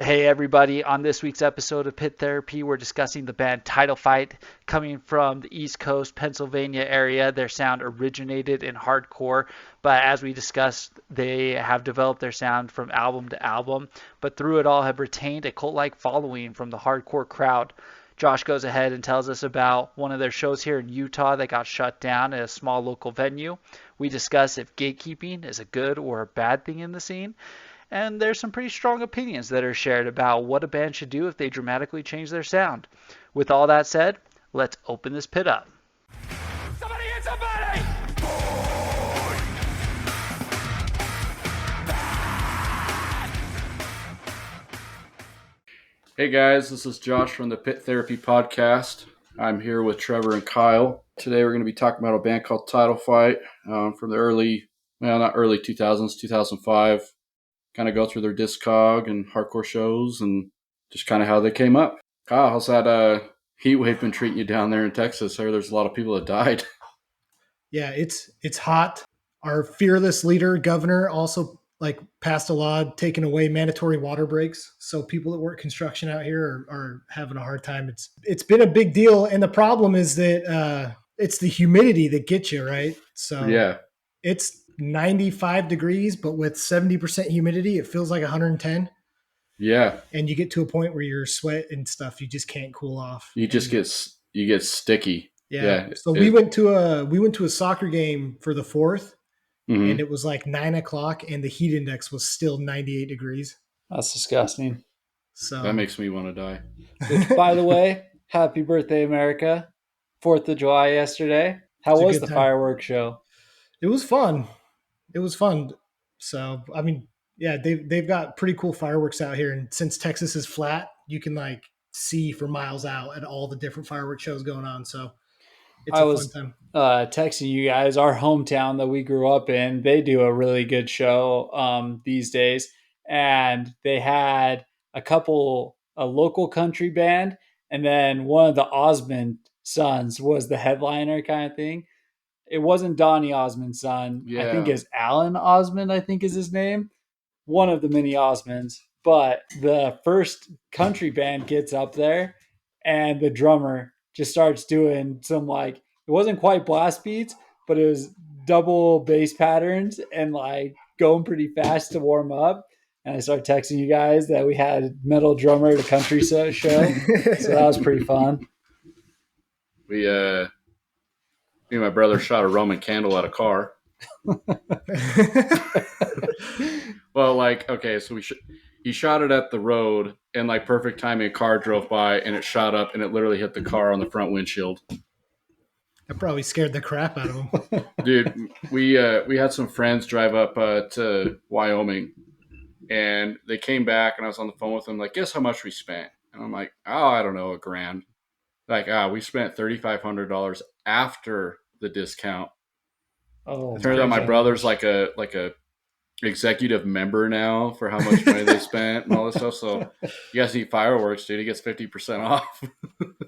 Hey everybody, on this week's episode of Pit Therapy, we're discussing the band Title Fight. Coming from the East Coast, Pennsylvania area, their sound originated in hardcore, but as we discussed, they have developed their sound from album to album, but through it all have retained a cult-like following from the hardcore crowd. Josh goes ahead and tells us about one of their shows here in Utah that got shut down at a small local venue. We discuss if gatekeeping is a good or a bad thing in the scene. And there's some pretty strong opinions that are shared about what a band should do if they dramatically change their sound. With all that said, let's open this pit up. Somebody hit somebody! Hey guys, this is Josh from the Pit Therapy Podcast. I'm here with Trevor and Kyle. Today we're going to be talking about a band called Title Fight from the not early 2000s, 2005. Kind of go through their discog and hardcore shows and just kind of how they came up. Kyle, how's that heat wave been treating you down there in Texas? I heard there's a lot of people that died. Yeah, it's hot. Our fearless leader, governor, also passed a law taking away mandatory water breaks. So people that work construction out here are having a hard time. It's been a big deal, and the problem is that it's the humidity that gets you, right? So Yeah. it's 95 degrees, but with 70% humidity, it feels like 110. Yeah. And you get to a point where your sweat and stuff, you just can't cool off. You get sticky. Yeah. So we went to a soccer game for the 4th, and it was like 9:00, and the heat index was still 98 degrees. That's disgusting. So that makes me want to die. Which, by the way, happy birthday, America. 4th of July yesterday. How was the fireworks show? It was fun. So, I mean, yeah, they've got pretty cool fireworks out here. And since Texas is flat, you can see for miles out at all the different fireworks shows going on. So it's a fun time. Texting you guys, our hometown that we grew up in, they do a really good show these days. And they had a local country band, and then one of the Osmond sons was the headliner kind of thing. It wasn't Donny Osmond's son. Yeah. I think it's Alan Osmond, I think is his name. One of the many Osmonds. But the first country band gets up there, and the drummer just starts doing some it wasn't quite blast beats, but it was double bass patterns and going pretty fast to warm up. And I started texting you guys that we had metal drummer at a country show. So that was pretty fun. Me and my brother shot a Roman candle at a car. Well, okay, so he shot it at the road, and perfect timing, a car drove by, and it shot up, and it literally hit the car on the front windshield. That probably scared the crap out of him. Dude, we had some friends drive up to Wyoming, and they came back, and I was on the phone with them, guess how much we spent? And I'm like, oh, I don't know, $1,000. We spent $3,500 after the discount. Oh, it turns out my brother's like a executive member now for how much money they spent and all this stuff. So you guys need fireworks, dude. He gets 50% off.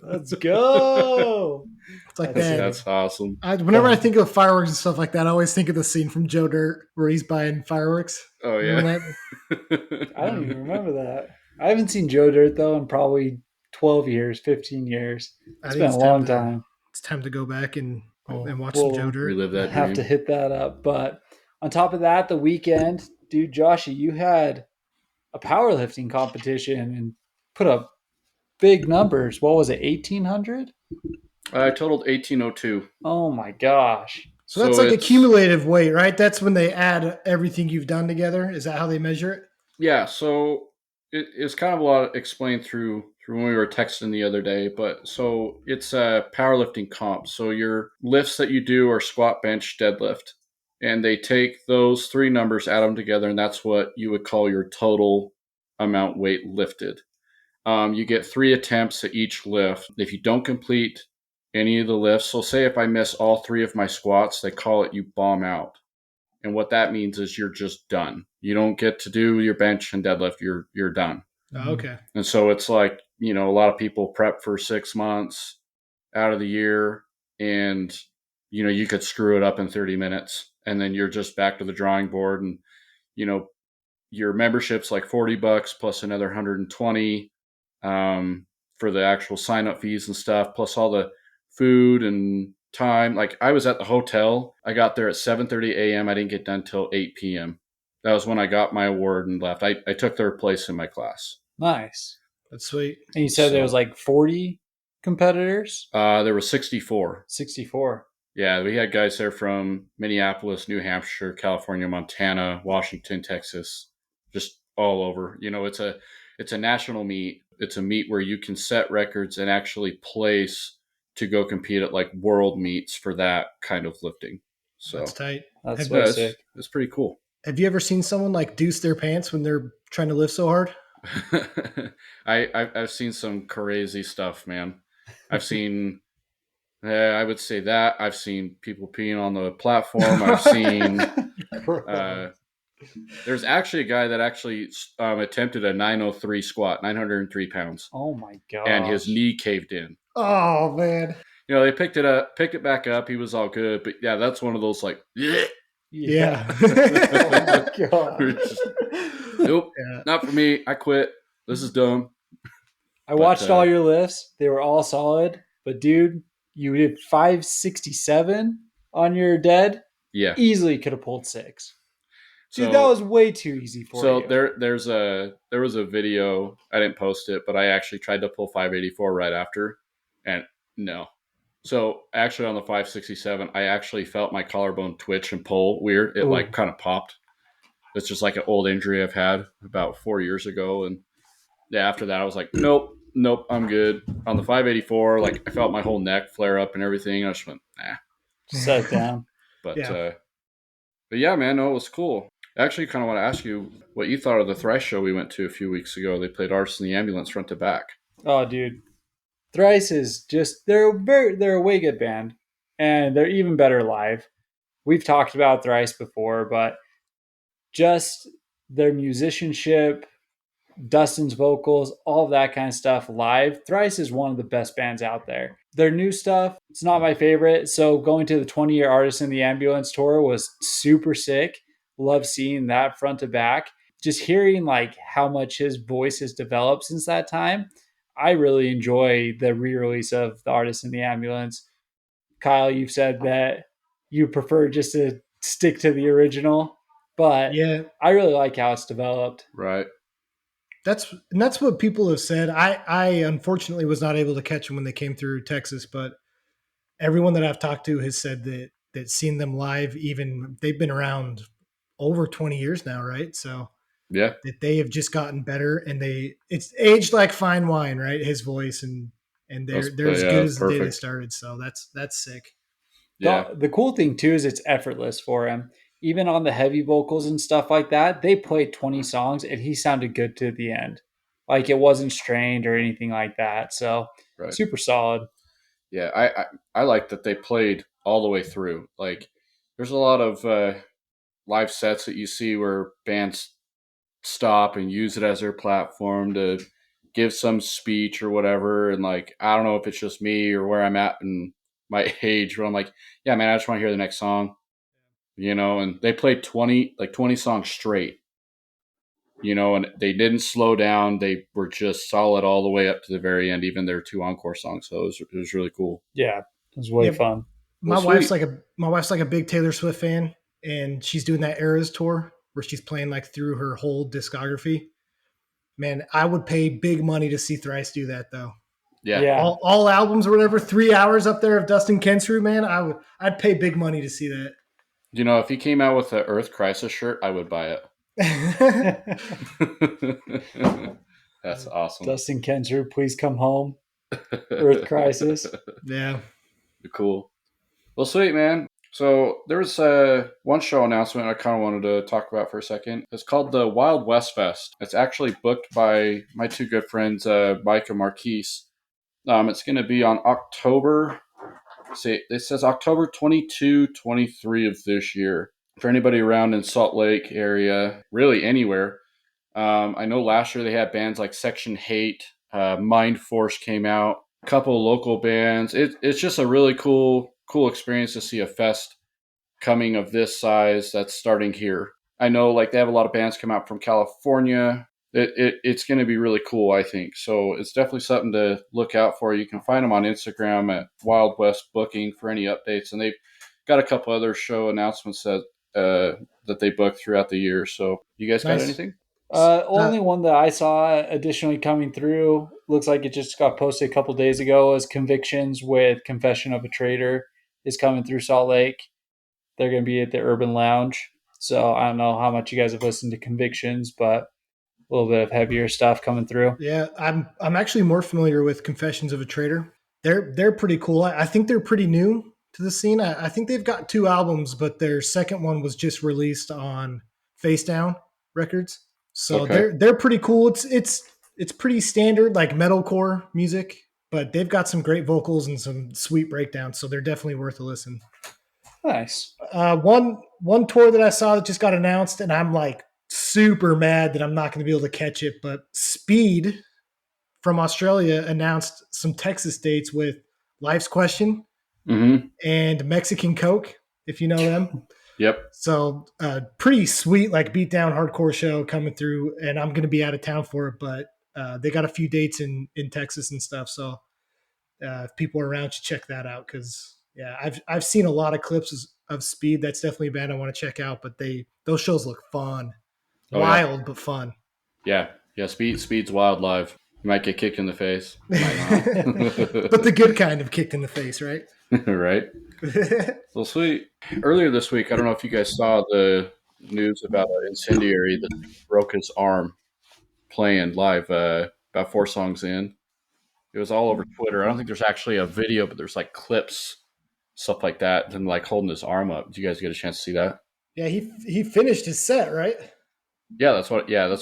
Let's go. It's like that. That's awesome. Whenever I think of fireworks and stuff like that, I always think of the scene from Joe Dirt where he's buying fireworks. Oh, yeah. I don't even remember that. I haven't seen Joe Dirt, though, in probably 12 years, 15 years. It's been a long time. It's time to go back and watch some Joe Dirt. Relive that have to hit that up. But on top of that, the weekend, dude, Joshy, you had a powerlifting competition and put up big numbers. What was it, 1,800? I totaled 1,802. Oh, my gosh. So that's a cumulative weight, right? That's when they add everything you've done together. Is that how they measure it? Yeah, so it's kind of a lot explained through when we were texting the other day. But so it's a powerlifting comp. So your lifts that you do are squat, bench, deadlift. And they take those three numbers, add them together, and that's what you would call your total amount weight lifted. You get 3 attempts at each lift. If you don't complete any of the lifts, so say if I miss all 3 of my squats, they call it you bomb out. And what that means is you're just done. You don't get to do your bench and deadlift. You're done. Oh, okay. And so it's a lot of people prep for 6 months out of the year, and you could screw it up in 30 minutes, and then you're just back to the drawing board, and your membership's like $40 plus another 120 for the actual sign up fees and stuff, plus all the food and time. Like I was at the hotel. I got there at 7:30 a.m. I didn't get done till 8 p.m. That was when I got my award and left. I took third place in my class. Nice. That's sweet. And you said there was like 40 competitors? There were 64. 64. Yeah, we had guys there from Minneapolis, New Hampshire, California, Montana, Washington, Texas, just all over. You know, it's a national meet. It's a meet where you can set records and actually place to go compete at like world meets for that kind of lifting. So That's tight. That's Have, sick. It's pretty cool. have you ever seen someone like deuce their pants when they're trying to lift so hard? I've seen some crazy stuff, man. I've seen, I would say that. I've seen people peeing on the platform. I've seen, there's actually a guy that actually attempted a 903 squat, 903 pounds. Oh my god! And his knee caved in. Oh man. You know, they picked it back up. He was all good, but yeah, that's one of those like, Yeah. Oh my god! Nope, Yeah. not for me. I quit. This is dumb. I watched all your lifts. They were all solid. But dude, you did 567 on your dead. Yeah. Easily could have pulled 6. Dude, So, that was way too easy for you. So there was a video. I didn't post it, but I actually tried to pull 584 right after, and no. So actually on the 567, I actually felt my collarbone twitch and pull weird. It like kind of popped. It's just like an old injury I've had about 4 years ago, and yeah, after that I was like, nope, I'm good. On the 584, like I felt my whole neck flare up and everything. I just went, nah. Set down. But Yeah. but yeah, man, no, it was cool. I actually kind of want to ask you what you thought of the Thrice show we went to a few weeks ago. They played Artists in the Ambulance front to back. Oh, dude. Thrice is just they're a way good band, and they're even better live. We've talked about Thrice before, but just their musicianship, Dustin's vocals, all of that kind of stuff live. Thrice is one of the best bands out there. Their new stuff, it's not my favorite. So going to the 20-year Artists in the Ambulance tour was super sick. Love seeing that front to back. Just hearing like how much his voice has developed since that time. I really enjoy the re-release of the Artists in the Ambulance. Kyle, you've said that you prefer just to stick to the original, but Yeah. I really like how it's developed. Right. That's what people have said. I unfortunately was not able to catch them when they came through Texas, but everyone that I've talked to has said that seeing them live, even they've been around over 20 years now, right? So Yeah. that they have just gotten better, and it's aged like fine wine, right? His voice and they're as good as the day they started. So that's sick. Yeah. The cool thing too is it's effortless for him. Even on the heavy vocals and stuff like that, they played 20 songs and he sounded good to the end. Like it wasn't strained or anything like that. So Right. super solid. Yeah. I like that they played all the way through. Like there's a lot of live sets that you see where bands stop and use it as their platform to give some speech or whatever. And like, I don't know if it's just me or where I'm at in my age, but I'm like, yeah, man, I just want to hear the next song, you know, and they played 20 songs straight, you know, and they didn't slow down. They were just solid all the way up to the very end, even their 2 encore songs. So it was really cool. Yeah. It was way fun. My Well, wife's sweet. my wife's like a big Taylor Swift fan, and she's doing that Eras tour where she's playing like through her whole discography. Man, I would pay big money to see Thrice do that though. Yeah. All albums or whatever, 3 hours up there of Dustin Kensrue, man, I'd pay big money to see that. You know, if he came out with the Earth Crisis shirt, I would buy it. That's awesome. Dustin Kensrue, please come home. Earth Crisis. Yeah. Cool. Well, sweet, man. So there was one show announcement I kind of wanted to talk about for a second. It's called the Wild West Fest. It's actually booked by my 2 good friends, Mike and Marquise. It's going to be on October. See, it says October 22, 23 of this year. For anybody around in Salt Lake area, really anywhere. I know last year they had bands like Section Hate, Mind Force came out, a couple of local bands. It's just a really cool experience to see a fest coming of this size that's starting here. I know like they have a lot of bands come out from California. It's going to be really cool, I think. So it's definitely something to look out for. You can find them on Instagram at Wild West Booking for any updates, and they've got a couple other show announcements that they book throughout the year. So you guys got Nice. anything? Only one that I saw additionally coming through, looks like it just got posted a couple days ago, is Convictions with Confession of a Traitor is coming through Salt Lake. They're going to be at the Urban Lounge. So I don't know how much you guys have listened to Convictions, but a little bit of heavier stuff coming through. Yeah, I'm actually more familiar with Confessions of a Traitor. They're pretty cool. I think they're pretty new to the scene. I think they've got 2 albums, but their second one was just released on Face Down Records. So Okay. they're pretty cool. It's pretty standard like metalcore music, but they've got some great vocals and some sweet breakdowns. So they're definitely worth a listen. Nice. One tour that I saw that just got announced, and I'm like super mad that I'm not going to be able to catch it. But Speed from Australia announced some Texas dates with Life's Question Mm-hmm. and Mexican Coke, if you know them. Yep. So pretty sweet, like beatdown hardcore show coming through, and I'm going to be out of town for it, but they got a few dates in Texas and stuff. So if people are around, should check that out because I've seen a lot of clips of Speed. That's definitely a band I want to check out. But those shows look fun, Oh, wild but fun. Yeah. Speed's wild live. You might get kicked in the face. You might not. But the good kind of kicked in the face, right? Right. Well, sweet. Earlier this week, I don't know if you guys saw the news about an incendiary that broke his arm playing live about 4 songs in. It was all over Twitter. I don't think there's actually a video, but there's like clips, stuff like that, and like holding his arm up. Did you guys get a chance to see that? Yeah, he finished his set, right? Yeah, that's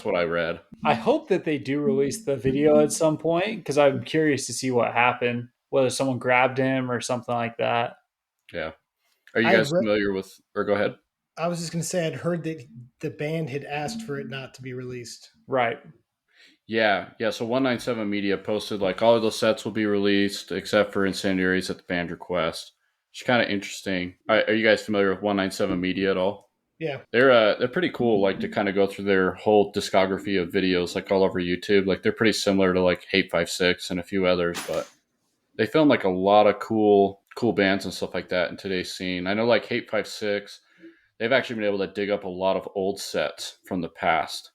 what I read. I hope that they do release the video at some point because I'm curious to see what happened, whether someone grabbed him or something like that. Yeah. Are you guys familiar with, or go ahead? I was just going to say I'd heard that the band had asked for it not to be released. Right. Yeah. So 197 Media posted like all of those sets will be released except for Incendiaries at the band request. It's kind of interesting. Are you guys familiar with 197 Media at all? Yeah. They're pretty cool, like to kind of go through their whole discography of videos like all over YouTube. Like they're pretty similar to like Hate 56 and a few others, but they film like a lot of cool bands and stuff like that in today's scene. I know like Hate 56, they've actually been able to dig up a lot of old sets from the past.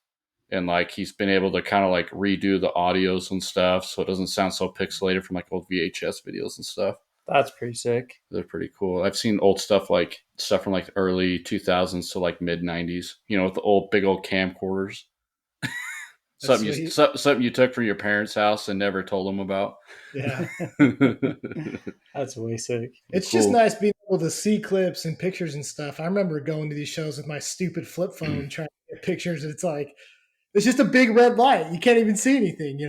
And like he's been able to kind of like redo the audios and stuff so it doesn't sound so pixelated from like old VHS videos and stuff. That's pretty sick. They're pretty cool. I've seen old stuff from like early 2000s to like mid 90s, with the old big old camcorders. Something you took from your parents' house and never told them about. Yeah. That's way sick. It's cool. Just nice being able to see clips and pictures and stuff. I remember going to these shows with my stupid flip phone trying to get pictures. And it's just a big red light. You can't even see anything,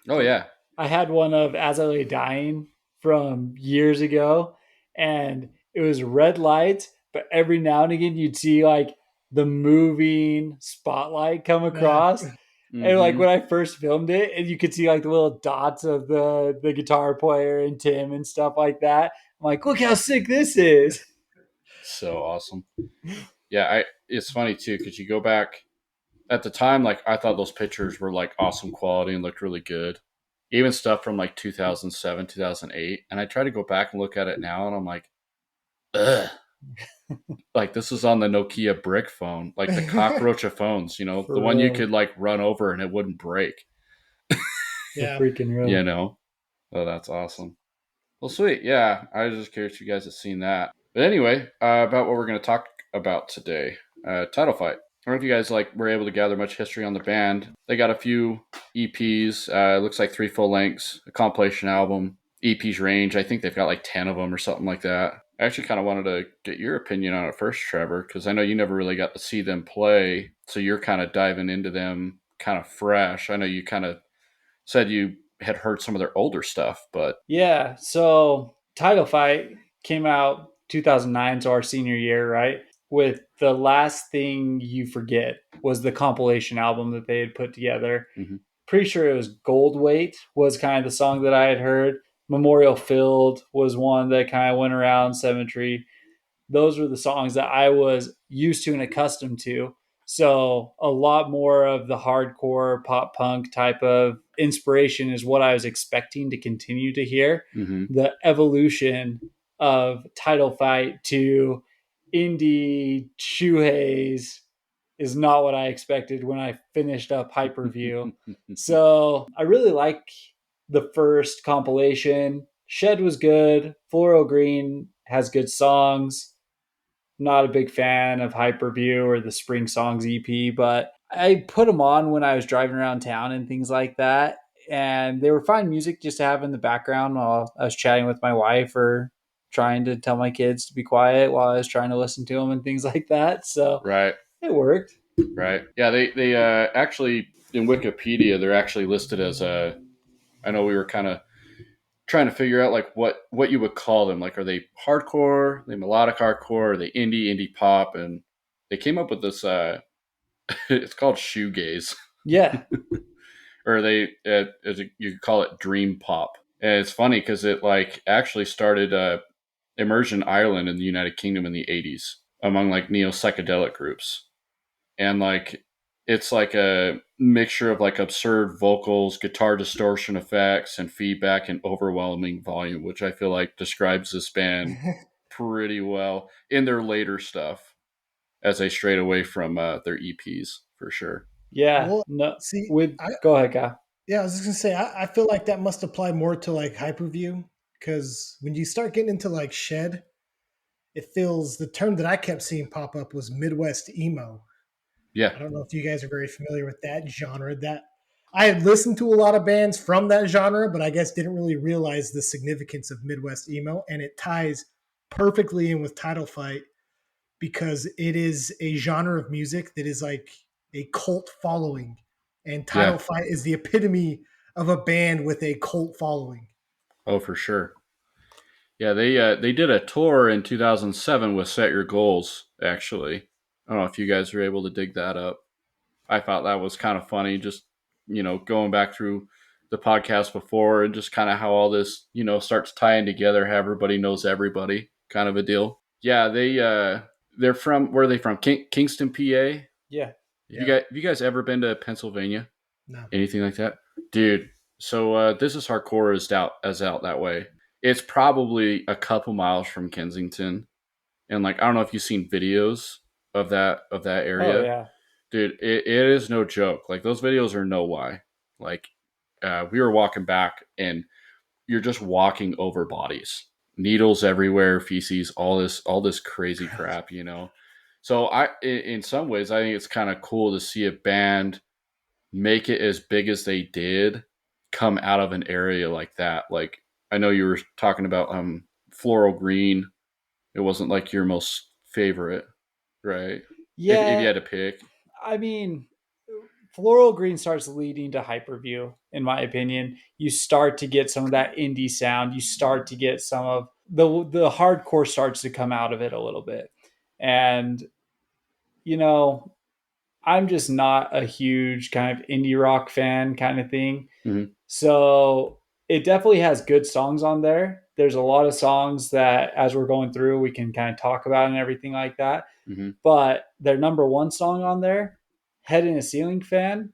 Oh, yeah. I had one of As I Lay Dying from years ago, and it was red lights, but every now and again you'd see like the moving spotlight come across. Yeah. Mm-hmm. And like when I first filmed it, and you could see like the little dots of the guitar player and Tim and stuff like that. I'm like, look how sick this is. So awesome. Yeah, it's funny too, because you go back at the time, like I thought those pictures were like awesome quality and looked really good. Even stuff from like 2007, 2008. And I try to go back and look at it now and I'm like, ugh. Like this was on the Nokia brick phone, like the cockroach of phones, the one you could like run over and it wouldn't break. Yeah. Freaking real. Oh, that's awesome. Well, sweet. Yeah. I was just curious if you guys have seen that. But anyway, about what we're going to talk about today, Title Fight. I don't know if you guys were able to gather much history on the band. They got a few EPs. It looks like 3 full lengths, a compilation album. EPs range. I think they've got like 10 of them or something like that. I actually kind of wanted to get your opinion on it first, Trevor, because I know you never really got to see them play. So you're kind of diving into them kind of fresh. I know you kind of said you had heard some of their older stuff, but. Yeah. So Title Fight came out 2009, so our senior year, right? With The Last Thing You Forget was the compilation album that they had put together. Mm-hmm. Pretty sure it was Gold Weight was kind of the song that I had heard. Memorial Field was one that kind of went around. Cemetery. Those were the songs that I was used to and accustomed to. So a lot more of the hardcore pop punk type of inspiration is what I was expecting to continue to hear. Mm-hmm. The evolution of Title Fight to indie shoegaze is not what I expected when I finished up Hyperview. So I really like the first compilation. Shed was good. Floral Green has good songs. Not a big fan of Hyperview or the Spring Songs EP, but I put them on when I was driving around town and things like that. And they were fine music just to have in the background while I was chatting with my wife or trying to tell my kids to be quiet while I was trying to listen to them and things like that. So Right. it worked. Right. Yeah. They actually in Wikipedia they're actually listed as a. I know we were kind of trying to figure out like what you would call them. Like, are they hardcore? Are they melodic hardcore? Are they indie pop? And they came up with this. It's called shoegaze, Yeah. or they you could call it dream pop. And it's funny because it like actually started immersion Ireland in the United Kingdom in the 80s among like neo psychedelic groups. And like it's like a mixture of like absurd vocals, guitar distortion effects, and feedback and overwhelming volume, which I feel like describes this band pretty well in their later stuff as they strayed away from their EPs for sure. Yeah. Well, No. see, Go ahead, Kyle. yeah, I was just gonna say, I feel like that must apply more to like Hyperview, because when you start getting into like Shed, it feels, the term that I kept seeing pop up was Midwest emo. Yeah. I don't know if you guys are very familiar with that genre. That I had listened to a lot of bands from that genre, but I guess didn't really realize the significance of Midwest emo, and it ties perfectly in with Title Fight because it is a genre of music that is like a cult following, and Title Yeah. Fight is the epitome of a band with a cult following. Oh, for sure. Yeah, they did a tour in 2007 with Set Your Goals, actually. I don't know if you guys were able to dig that up. I thought that was kind of funny, just, going back through the podcast before and just kind of how all this, starts tying together, how everybody knows everybody kind of a deal. Yeah, they're from, where are they from? Kingston, PA? Yeah. Have you guys ever been to Pennsylvania? No. Anything like that? Dude, so This Is Hardcore is out that way. It's probably a couple miles from Kensington. And like I don't know if you've seen videos of that area. Oh, yeah. Dude, it is no joke. Like those videos are no lie. Like we were walking back and you're just walking over bodies. Needles everywhere, feces, all this crazy crap, So in some ways I think it's kind of cool to see a band make it as big as they did come out of an area like that. Like I know you were talking about Floral Green. It wasn't like your most favorite, right? If you Yeah. had to pick. I mean, Floral Green starts leading to Hyperview, in my opinion. You start to get some of that indie sound. You start to get some of the hardcore starts to come out of it a little bit. And, you know, I'm just not a huge kind of indie rock fan kind of thing. Mm-hmm. So it definitely has good songs on there. There's a lot of songs that, as we're going through, we can kind of talk about and everything like that. Mm-hmm. But their number one song on there, Head in a Ceiling Fan,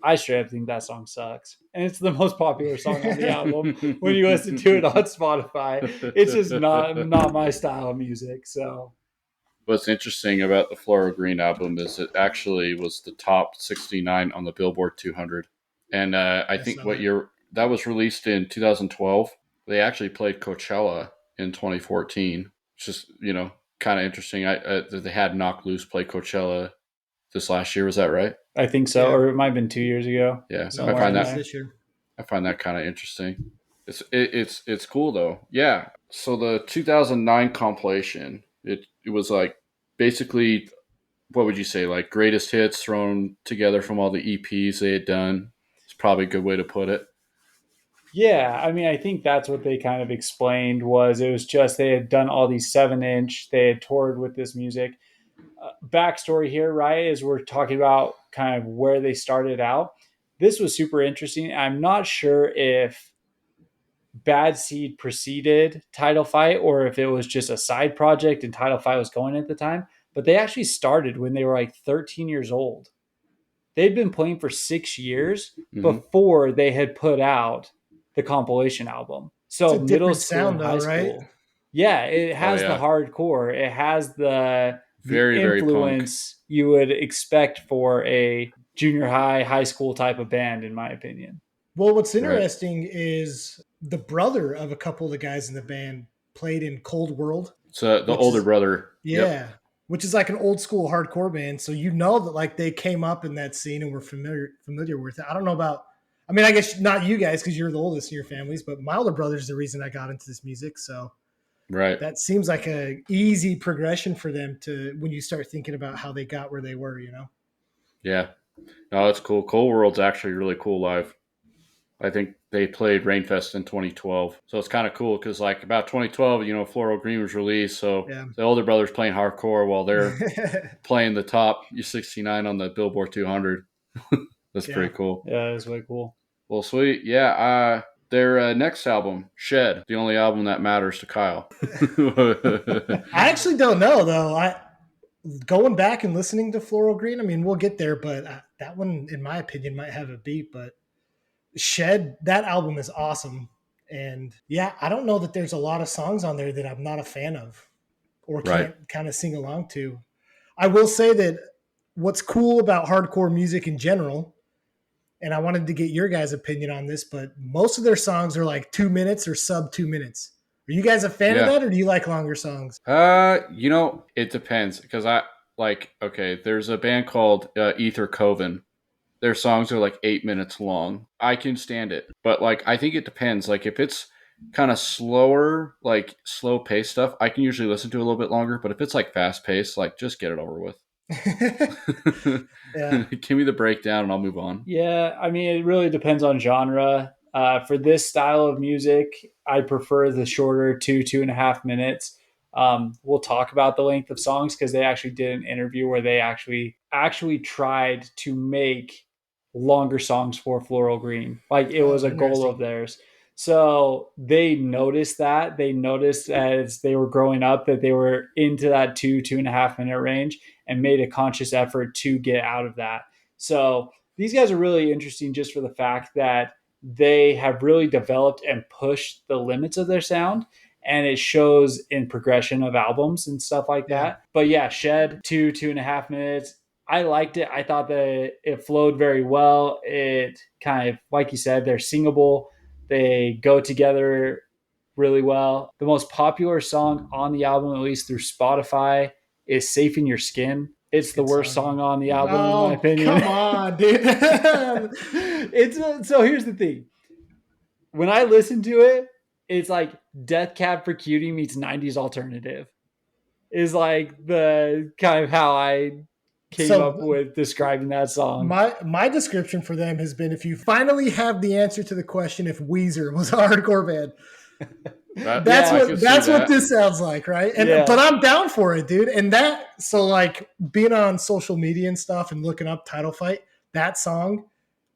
I straight up think that song sucks. And it's the most popular song on the album when you listen to it on Spotify. It's just not my style of music. So What's interesting about the Floral Green album is it actually was the top 69 on the Billboard 200. And I think that was released in 2012. They actually played Coachella in 2014. It's just, kind of interesting. They had Knock Loose play Coachella this last year. Was that right? I think so. Yeah. Or it might have been 2 years ago. Yeah. No, I find it's that this year. I find that kind of interesting. It's cool though. Yeah. So the 2009 compilation, it was like basically, what would you say, like greatest hits thrown together from all the EPs they had done. It's probably a good way to put it. Yeah, I mean, I think that's what they kind of explained was it was just they had done all these 7-inch, they had toured with this music. Backstory here, right, is we're talking about kind of where they started out. This was super interesting. I'm not sure if Bad Seed preceded Title Fight or if it was just a side project and Title Fight was going at the time. but they actually started when they were like 13 years old. They'd been playing for 6 years before they had put out the compilation album. So It's a middle different school and sound, high though, right? school. Yeah, it has the yeah. hardcore. It has the Very, very punk. influence you would expect for a junior high, high school type of band, in my opinion. Well, what's interesting is the brother of a couple of the guys in the band played in Cold World. So the older brother. Yeah. Which is like an old school hardcore band. So you know that like they came up in that scene and were familiar with it. I don't know about, I mean, I guess not you guys because you're the oldest in your families, but my older brother's the reason I got into this music. So that seems like a easy progression for them to when you start thinking about how they got where they were, you know? Yeah. No, it's cool. Cold World's actually really cool live. I think they played Rainfest in 2012. So it's kind of cool because, like, about 2012, you know, Floral Green was released. So the older brother's playing hardcore while they're playing the top U69 on the Billboard 200. That's pretty cool. Yeah, that's way cool. Well, sweet. Yeah. Their next album, Shed, the only album that matters to Kyle. I actually don't know, though. Going back and listening to Floral Green, I mean, we'll get there, but that one, in my opinion, might have a beat, but Shed, that album is awesome. And yeah, I don't know that there's a lot of songs on there that I'm not a fan of or can't kind of sing along to. I will say that what's cool about hardcore music in general, and I wanted to get your guys' opinion on this, but most of their songs are like 2 minutes or sub 2 minutes. Are you guys a fan of that, or do you like longer songs? You know, it depends because there's a band called Ether Coven. Their songs are like 8 minutes long. I can stand it. But like, I think it depends. Like if it's kind of slower, like slow paced stuff, I can usually listen to a little bit longer. But if it's like fast paced, like just get it over with. Give me the breakdown and I'll move on. Yeah. I mean, it really depends on genre. For this style of music, I prefer the shorter 2.5 minutes. We'll talk about the length of songs because they actually did an interview where they actually tried to make longer songs for Floral Green. Like it was a goal of theirs. So they noticed that. They noticed as they were growing up that they were into that 2.5 minute range and made a conscious effort to get out of that. So these guys are really interesting just for the fact that they have really developed and pushed the limits of their sound. And it shows in progression of albums and stuff like that. But yeah, Shed, 2.5 minutes. I liked it. I thought that it flowed very well. It kind of, like you said, they're singable. They go together really well. The most popular song on the album, at least through Spotify, is Safe in Your Skin. It's the worst song on the album, in my opinion. Come on, dude. So here's the thing. When I listen to it, it's like Death Cab for Cutie meets 90s alternative. Is like the kind of how I came up with describing that song. My description for them has been if you finally have the answer to the question if Weezer was a hardcore band. That's what this sounds like, right? But I'm down for it, dude. And so like being on social media and stuff and looking up Title Fight, that song,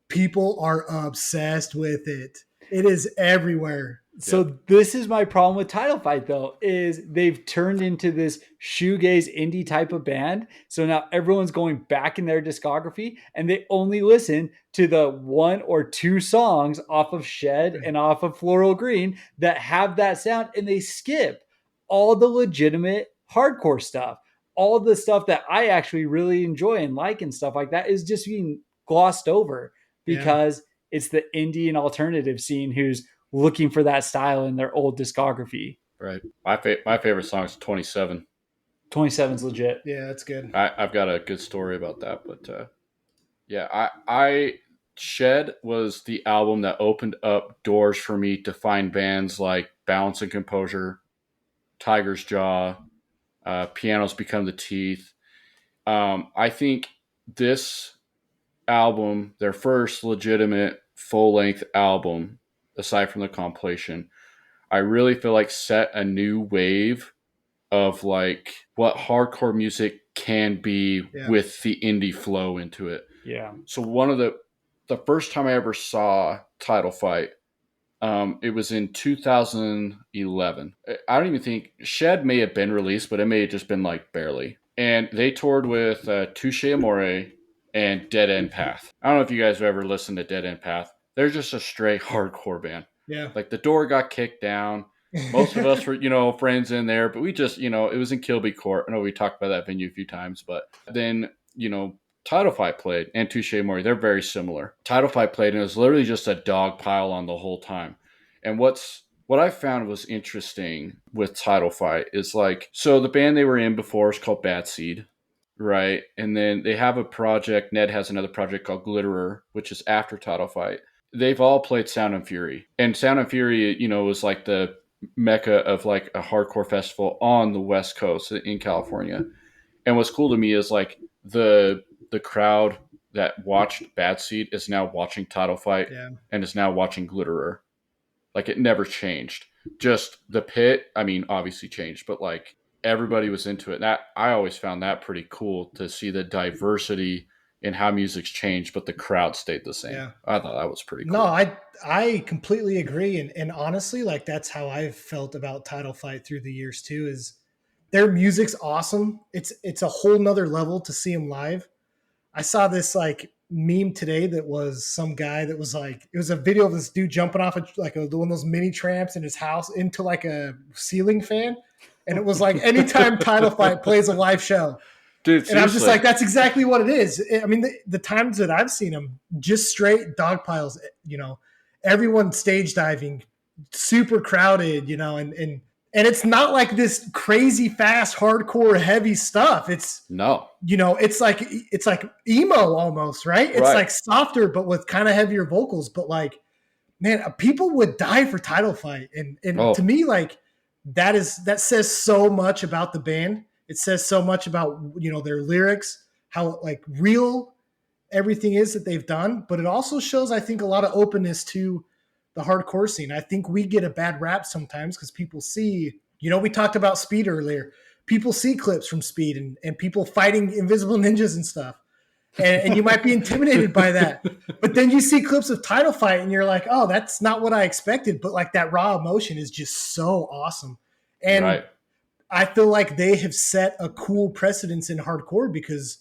people are obsessed with it. It is everywhere. So this is my problem with Title Fight, though, is they've turned into this shoegaze indie type of band. So now everyone's going back in their discography and they only listen to the 1 or 2 songs off of Shed and off of Floral Green that have that sound, and they skip all the legitimate hardcore stuff. All the stuff that I actually really enjoy and like and stuff like that is just being glossed over because it's the indie and alternative scene who's looking for that style in their old discography. Right. My favorite song is 27. 27's legit. Yeah, that's good. I've got a good story about that, but I Shed was the album that opened up doors for me to find bands like Balance and Composure, Tiger's Jaw, Pianos Become the Teeth. I think this album, their first legitimate full-length album, aside from the compilation, I really feel like set a new wave of like what hardcore music can be with the indie flow into it. Yeah. So one of the first time I ever saw Title Fight, it was in 2011. I don't even think Shed may have been released, but it may have just been like barely. And they toured with Touche Amore and Dead End Path. I don't know if you guys have ever listened to Dead End Path. They're just a straight hardcore band. Yeah. Like the door got kicked down. Most of us were, friends in there, but we just, it was in Kilby Court. I know we talked about that venue a few times, but then, Title Fight played and Touche Amore. They're very similar. Title Fight played, and it was literally just a dog pile on the whole time. And what I found was interesting with Title Fight is so the band they were in before is called Bad Seed, right? And then they have a project. Ned has another project called Glitterer, which is after Title Fight. They've all played Sound and Fury, and Sound and Fury, was like the mecca of like a hardcore festival on the West Coast in California. And what's cool to me is like the crowd that watched Bad Seed is now watching Title Fight and is now watching Glitterer. Like it never changed. Just the pit, I mean, obviously changed, but like everybody was into it. That I always found that pretty cool to see the diversity in how music's changed, but the crowd stayed the same. Yeah. I thought that was pretty cool. No, I completely agree. And honestly, like that's how I've felt about Title Fight through the years too, is their music's awesome. It's a whole nother level to see them live. I saw this like meme today that was some guy that was like, it was a video of this dude jumping off one of those mini tramps in his house into like a ceiling fan. And it was like, anytime Title Fight plays a live show. Dude, and I'm just like, that's exactly what it is. I mean, the times that I've seen them, just straight dog piles, everyone stage diving, super crowded, and it's not like this crazy fast, hardcore, heavy stuff. It's it's like emo almost, right? It's like softer, but with kind of heavier vocals. But like, man, people would die for Title Fight, and to me, like that says so much about the band. It says so much about their lyrics, how like real everything is that they've done. But it also shows, I think, a lot of openness to the hardcore scene. I think we get a bad rap sometimes because people see, we talked about Speed earlier. People see clips from Speed and people fighting invisible ninjas and stuff. And you might be intimidated by that. But then you see clips of Title Fight and you're like, oh, that's not what I expected. But like that raw emotion is just so awesome. And I feel like they have set a cool precedence in hardcore because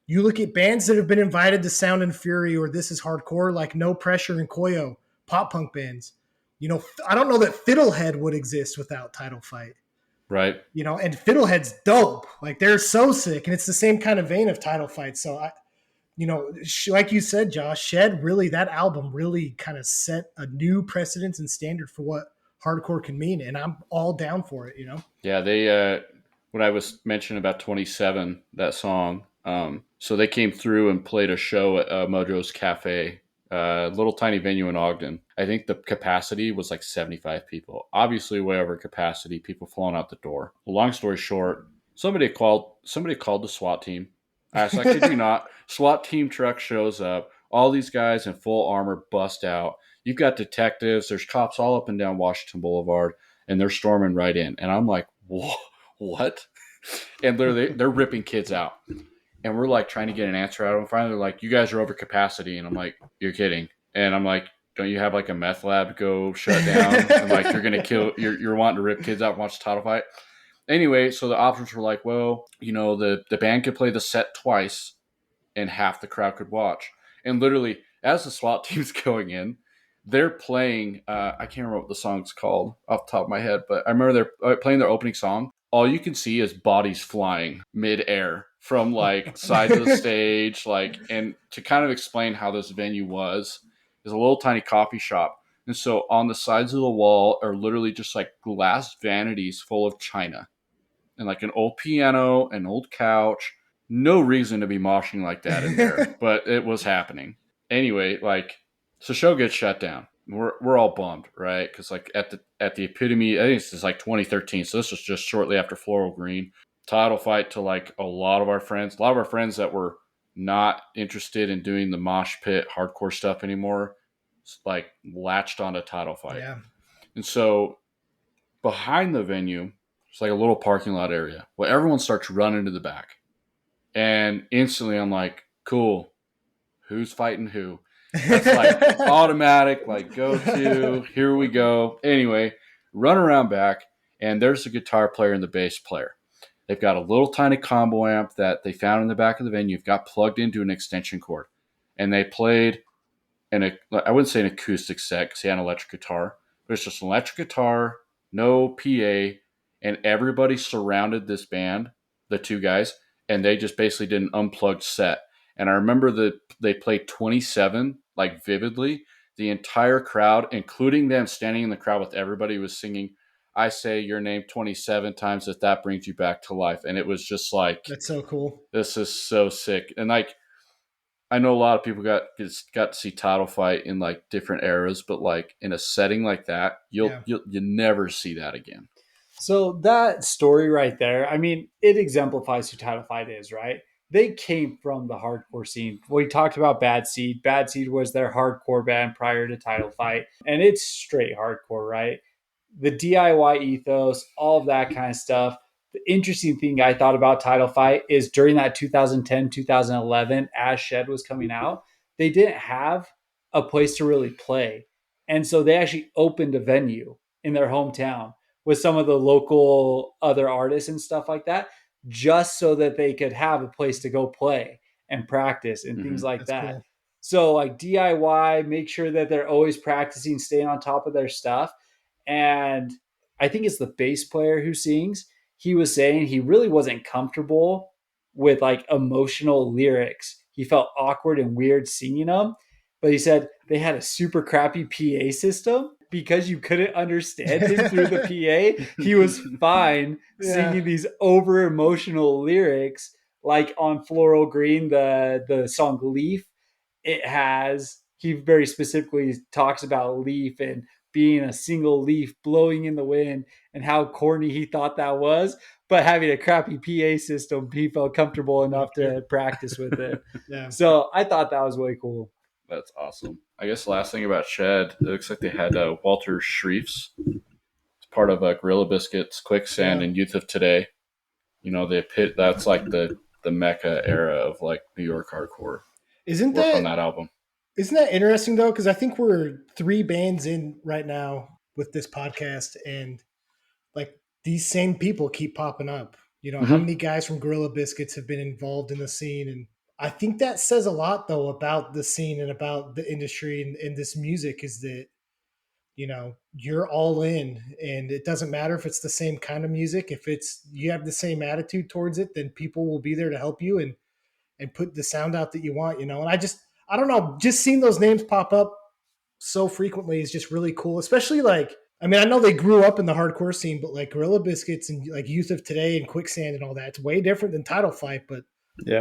you look at bands that have been invited to Sound and Fury or This Is Hardcore, like No Pressure and Koyo, pop punk bands. I don't know that Fiddlehead would exist without Title Fight. Right. And Fiddlehead's dope. Like they're so sick, and it's the same kind of vein of Title Fight. So like you said, Josh, Shed really, that album really kind of set a new precedence and standard for what hardcore can mean, and I'm all down for it. Yeah, they when I was mentioning about 27, that song, so they came through and played a show at Mojo's Cafe, a little tiny venue in Ogden. I think the capacity was like 75 people. Obviously, way over capacity, people flowing out the door. Long story short, somebody called the SWAT team. I was like, did you not? SWAT team truck shows up. All these guys in full armor bust out. You've got detectives. There's cops all up and down Washington Boulevard, and they're storming right in. And I'm like, what? And literally, they're ripping kids out. And we're like trying to get an answer out of them. Finally, they're like, you guys are over capacity. And I'm like, you're kidding. And I'm like, don't you have like a meth lab go shut down? And like, you're going to kill, you're wanting to rip kids out and watch the Title Fight. Anyway, so the officers were like, well, the band could play the set twice and half the crowd could watch. And literally, as the SWAT team's going in, they're playing, I can't remember what the song's called off the top of my head, but I remember they're playing their opening song. All you can see is bodies flying mid-air from like side of the stage. And to kind of explain how this venue was, is a little tiny coffee shop. And so on the sides of the wall are literally just like glass vanities full of china and like an old piano, an old couch. No reason to be moshing like that in there, but it was happening. Anyway, so show gets shut down. We're all bummed, right? Because like at the epitome, I think this is like 2013, so this was just shortly after Floral Green. Title Fight to like a lot of our friends that were not interested in doing the mosh pit hardcore stuff anymore, like latched onto Title Fight. Yeah. And so behind the venue, it's like a little parking lot area. Well, everyone starts running to the back. And instantly I'm like, cool, who's fighting who? That's like automatic, like go to, here we go. Anyway, run around back, and there's a guitar player and the bass player. They've got a little tiny combo amp that they found in the back of the venue. You've got plugged into an extension cord. And they played I wouldn't say an acoustic set because he had an electric guitar, but it's just an electric guitar, no PA, and everybody surrounded this band, the two guys, and they just basically did an unplugged set. And I remember that they played 27, like vividly. The entire crowd, including them standing in the crowd with everybody, was singing, I say your name 27 times if that brings you back to life. And it was just like, That's so cool. this is so sick. And like, I know a lot of people got to see title fight in like different eras, but like in a setting like that, you'll never see that again. So that story right there, I mean, it exemplifies who Title Fight is, right? They came from the hardcore scene. We talked about Bad Seed. Bad Seed was their hardcore band prior to Title Fight, and it's straight hardcore, right? The DIY ethos, all of that kind of stuff. The interesting thing I thought about Title Fight is during that 2010, 2011, as Shed was coming out, they didn't have a place to really play. And so they actually opened a venue in their hometown with some of the local other artists and stuff like that, just so that they could have a place to go play and practice and things like That's that. cool. So like DIY, make sure that they're always practicing, staying on top of their stuff. And I think it's the bass player who sings. He was saying he really wasn't comfortable with like emotional lyrics. He felt awkward and weird singing them. But he said they had a super crappy PA system because you couldn't understand him through the PA. He was fine singing these over emotional lyrics, like on Floral Green, the song Leaf. He very specifically talks about Leaf and being a single leaf blowing in the wind and how corny he thought that was. But having a crappy PA system, he felt comfortable enough to practice with it. Yeah. So I thought that was really cool. That's awesome. I guess the last thing about Shed, it looks like they had Walter Shreefs. It's part of Gorilla Biscuits, Quicksand, and Youth of Today. You know, that's like the Mecca era of like New York hardcore. Isn't Work on that album. Isn't that interesting though? Because I think we're 3 bands in right now with this podcast, and like these same people keep popping up. You know, how many guys from Gorilla Biscuits have been involved in the scene? And I think that says a lot though about the scene and about the industry and this music, is that, you know, you're all in, and it doesn't matter if it's the same kind of music. If you have the same attitude towards it, then people will be there to help you and put the sound out that you want, you know. And I don't know, just seeing those names pop up so frequently is just really cool. Especially like, I mean, I know they grew up in the hardcore scene, but like Gorilla Biscuits and like Youth of Today and Quicksand and all that, it's way different than Title Fight. But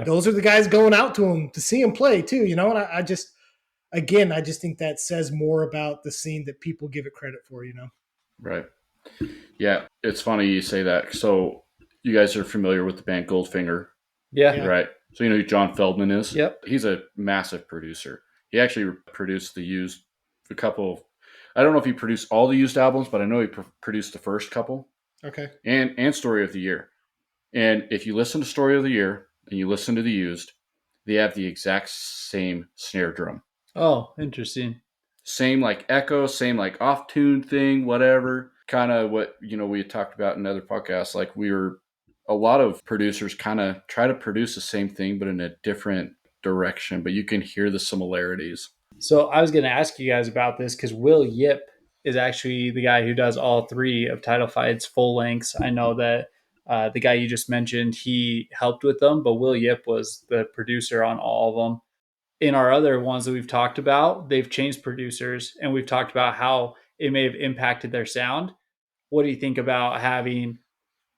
those are the guys going out to them to see them play too, you know. And I just think that says more about the scene that people give it credit for, you know. Right. Yeah, it's funny you say that. So you guys are familiar with the band Goldfinger. Yeah. Right. So you know who John Feldman is? Yep. He's a massive producer. He actually produced a couple. I don't know if he produced all the Used albums, but I know he produced the first couple. Okay. And Story of the Year. And if you listen to Story of the Year and you listen to the Used, they have the exact same snare drum. Oh, interesting. Same like echo, same like off tune thing, whatever. Kind of what, you know, we had talked about in other podcasts. Like a lot of producers kind of try to produce the same thing, but in a different direction, but you can hear the similarities. So I was going to ask you guys about this because Will Yip is actually the guy who does all 3 of Title Fight's full lengths. I know that the guy you just mentioned, he helped with them, but Will Yip was the producer on all of them. In our other ones that we've talked about, they've changed producers, and we've talked about how it may have impacted their sound. What do you think about having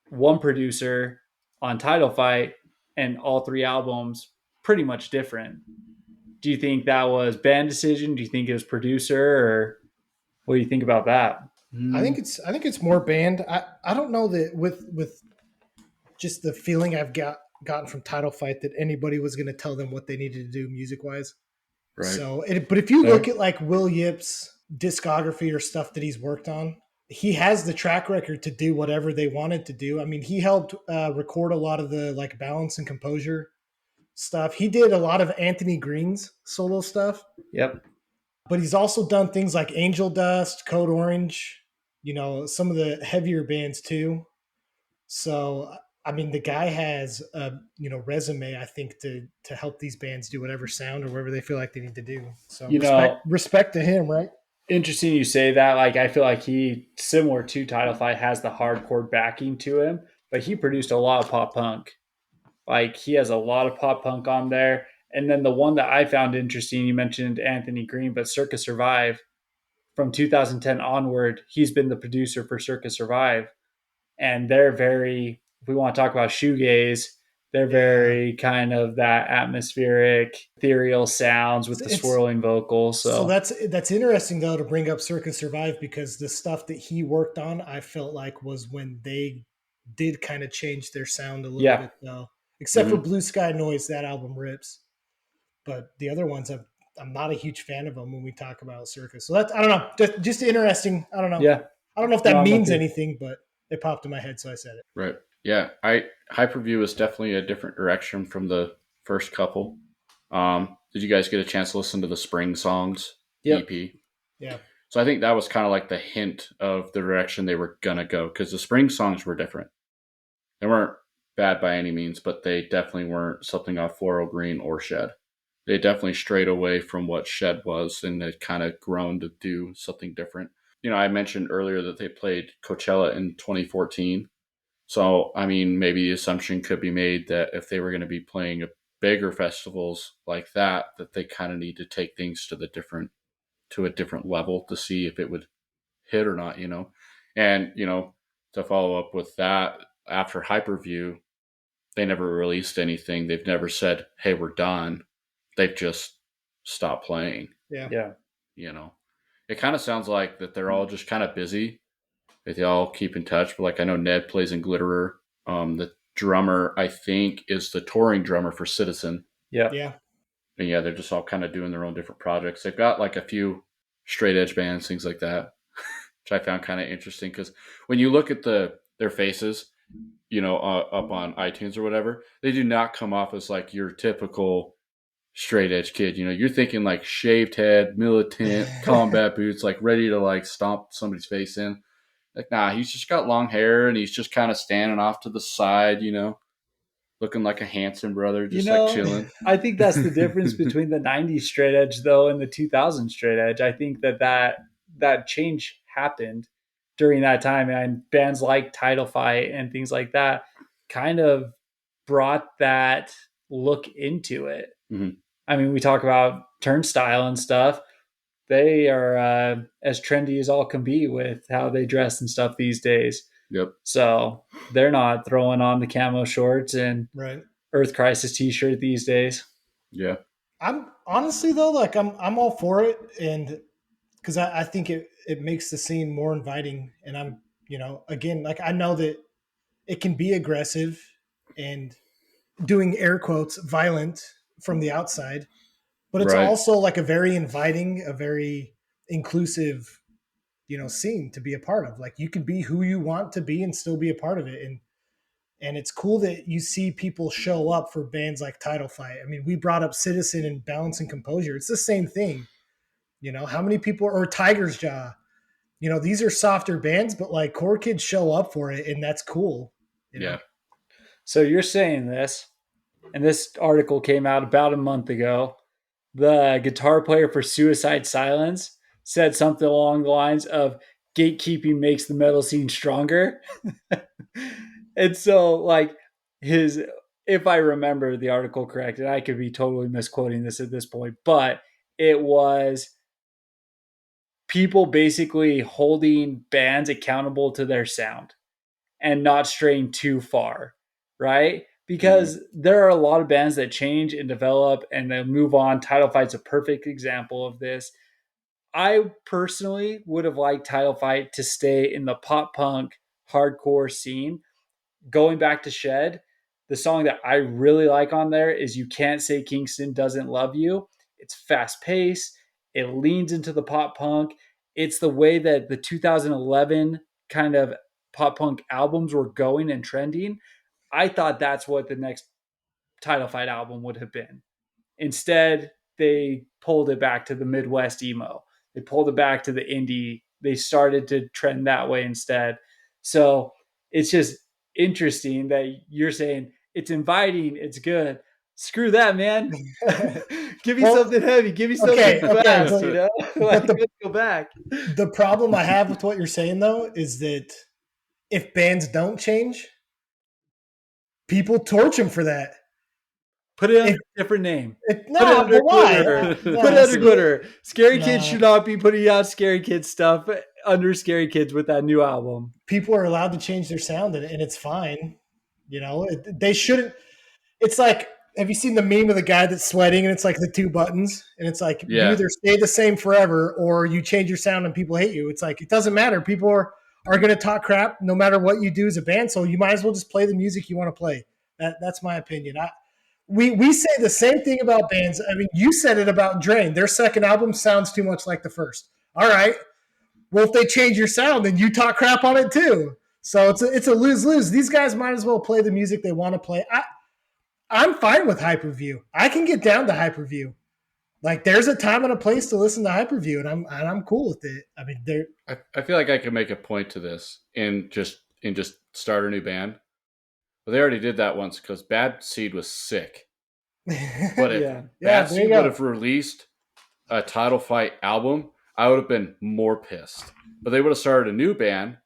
one producer on Title Fight and all 3 albums pretty much different? Do you think that was band decision? Do you think it was producer, or what do you think about that? I think it's more band. I don't know that with just the feeling I've gotten from Title Fight that anybody was going to tell them what they needed to do music wise. Right. So, but if you look at like Will Yip's discography or stuff that he's worked on, he has the track record to do whatever they wanted to do. I mean, he helped record a lot of the like balance and composure stuff. He did a lot of Anthony Green's solo stuff. Yep. But he's also done things like Angel Dust, Code Orange, you know, some of the heavier bands too. So I mean, the guy has a resume, I think, to help these bands do whatever sound or whatever they feel like they need to do. So You know, respect to him, right? interesting you say that. Like, I feel like he, similar to Title Fight, has the hardcore backing to him, but he produced a lot of pop punk. Like, he has a lot of pop punk on there. And then the one that I found interesting, you mentioned Anthony Green, but Circus Survive from 2010 onward, he's been the producer for Circus Survive. And they're very, if we want to talk about shoegaze, they're very kind of that atmospheric, ethereal sounds with the swirling vocals. So that's interesting though to bring up Circus Survive, because the stuff that he worked on, I felt like was when they did kind of change their sound a little bit though. Except for Blue Sky Noise, that album rips. But the other ones, I'm not a huge fan of them when we talk about Circus. So that's, I don't know, just interesting. I don't know. Yeah. I don't know if that means anything, but it popped in my head, so I said it. Right. Yeah. Hyperview is definitely a different direction from the first couple. Did you guys get a chance to listen to the Spring Songs EP? Yeah. So I think that was kind of like the hint of the direction they were gonna go, because the Spring Songs were different. They weren't bad by any means, but they definitely weren't something off Floral Green or Shed. They definitely strayed away from what Shed was, and had kind of grown to do something different. I mentioned earlier that they played Coachella in 2014. So, I mean, maybe the assumption could be made that if they were going to be playing bigger festivals like that, that they kind of need to take things to a different level to see if it would hit or not, And, to follow up with that, after Hyperview, they never released anything. They've never said, hey, we're done. They've just stopped playing. Yeah. It kind of sounds like that they're all just kind of busy. They all keep in touch. But like, I know Ned plays in Glitterer. The drummer, I think, is the touring drummer for Citizen. Yeah. And yeah, they're just all kind of doing their own different projects. They've got like a few straight edge bands, things like that, which I found kind of interesting, because when you look at their faces, up on iTunes or whatever, they do not come off as like your typical straight edge kid. You're thinking like shaved head, militant, combat boots, like ready to like stomp somebody's face in. Like, nah, he's just got long hair and he's just kind of standing off to the side, looking like a Hanson brother, just like chilling. I think that's the difference between the 90s straight edge though and the 2000s straight edge. I think that change happened during that time, and bands like Title Fight and things like that kind of brought that look into it. Mm-hmm. I mean, we talk about Turnstile and stuff. They are as trendy as all can be with how they dress and stuff these days. Yep. So they're not throwing on the camo shorts and Earth Crisis t-shirt these days. Yeah. I'm honestly though, like I'm all for it, and because I think it makes the scene more inviting. And I'm, again, like I know that it can be aggressive and, doing air quotes, violent from the outside, but it's also like a very inviting, a very inclusive, scene to be a part of. Like you can be who you want to be and still be a part of it. And it's cool that you see people show up for bands like Title Fight. I mean, we brought up Citizen and Balance and Composure. It's the same thing. How many people, or Tiger's Jaw, these are softer bands, but like core kids show up for it, and that's cool. Yeah. So you're saying this, and this article came out about a month ago. The guitar player for Suicide Silence said something along the lines of gatekeeping makes the metal scene stronger. And so like if I remember the article correct, and I could be totally misquoting this at this point, but it was people basically holding bands accountable to their sound and not straying too far, right? Because there are a lot of bands that change and develop and then move on. Title Fight's a perfect example of this. I personally would have liked Title Fight to stay in the pop punk hardcore scene. Going back to Shed, the song that I really like on there is You Can't Say Kingston Doesn't Love You. It's fast paced. It leans into the pop punk. It's the way that the 2011 kind of pop punk albums were going and trending. I thought that's what the next Title Fight album would have been. Instead, they pulled it back to the Midwest emo. They pulled it back to the indie. They started to trend that way instead. So it's just, interesting that you're saying it's inviting, it's good. Screw that, man. Give me something heavy. Give me something fast, but, you know? but Let's go back. the problem I have with what you're saying, though, is that if bands don't change, people torch them for that. Put it under a different name. Put it under why? Glitter. Put it under Glitter. Scary Kids should not be putting out Scary Kids stuff under Scary Kids with that new album. People are allowed to change their sound, and it's fine. You know, they shouldn't. It's like, have you seen the meme of the guy that's sweating, and it's like the two buttons, and it's like you either stay the same forever or you change your sound and people hate you. It's like, it doesn't matter. People are going to talk crap no matter what you do as a band, so you might as well just play the music you want to play. That's my opinion. We say the same thing about bands. I mean, you said it about Drain. Their second album sounds too much like the first. All right. Well, if they change your sound, then you talk crap on it too. So it's a lose-lose. These guys might as well play the music they want to play. I'm fine with Hyperview. I can get down to Hyperview. Like, there's a time and a place to listen to Hyperview, and I'm cool with it. I mean, I feel like I could make a point to this and just start a new band. But they already did that once because Bad Seed was sick. But if Bad Seed would have released a Title Fight album, I would have been more pissed. But they would have started a new band,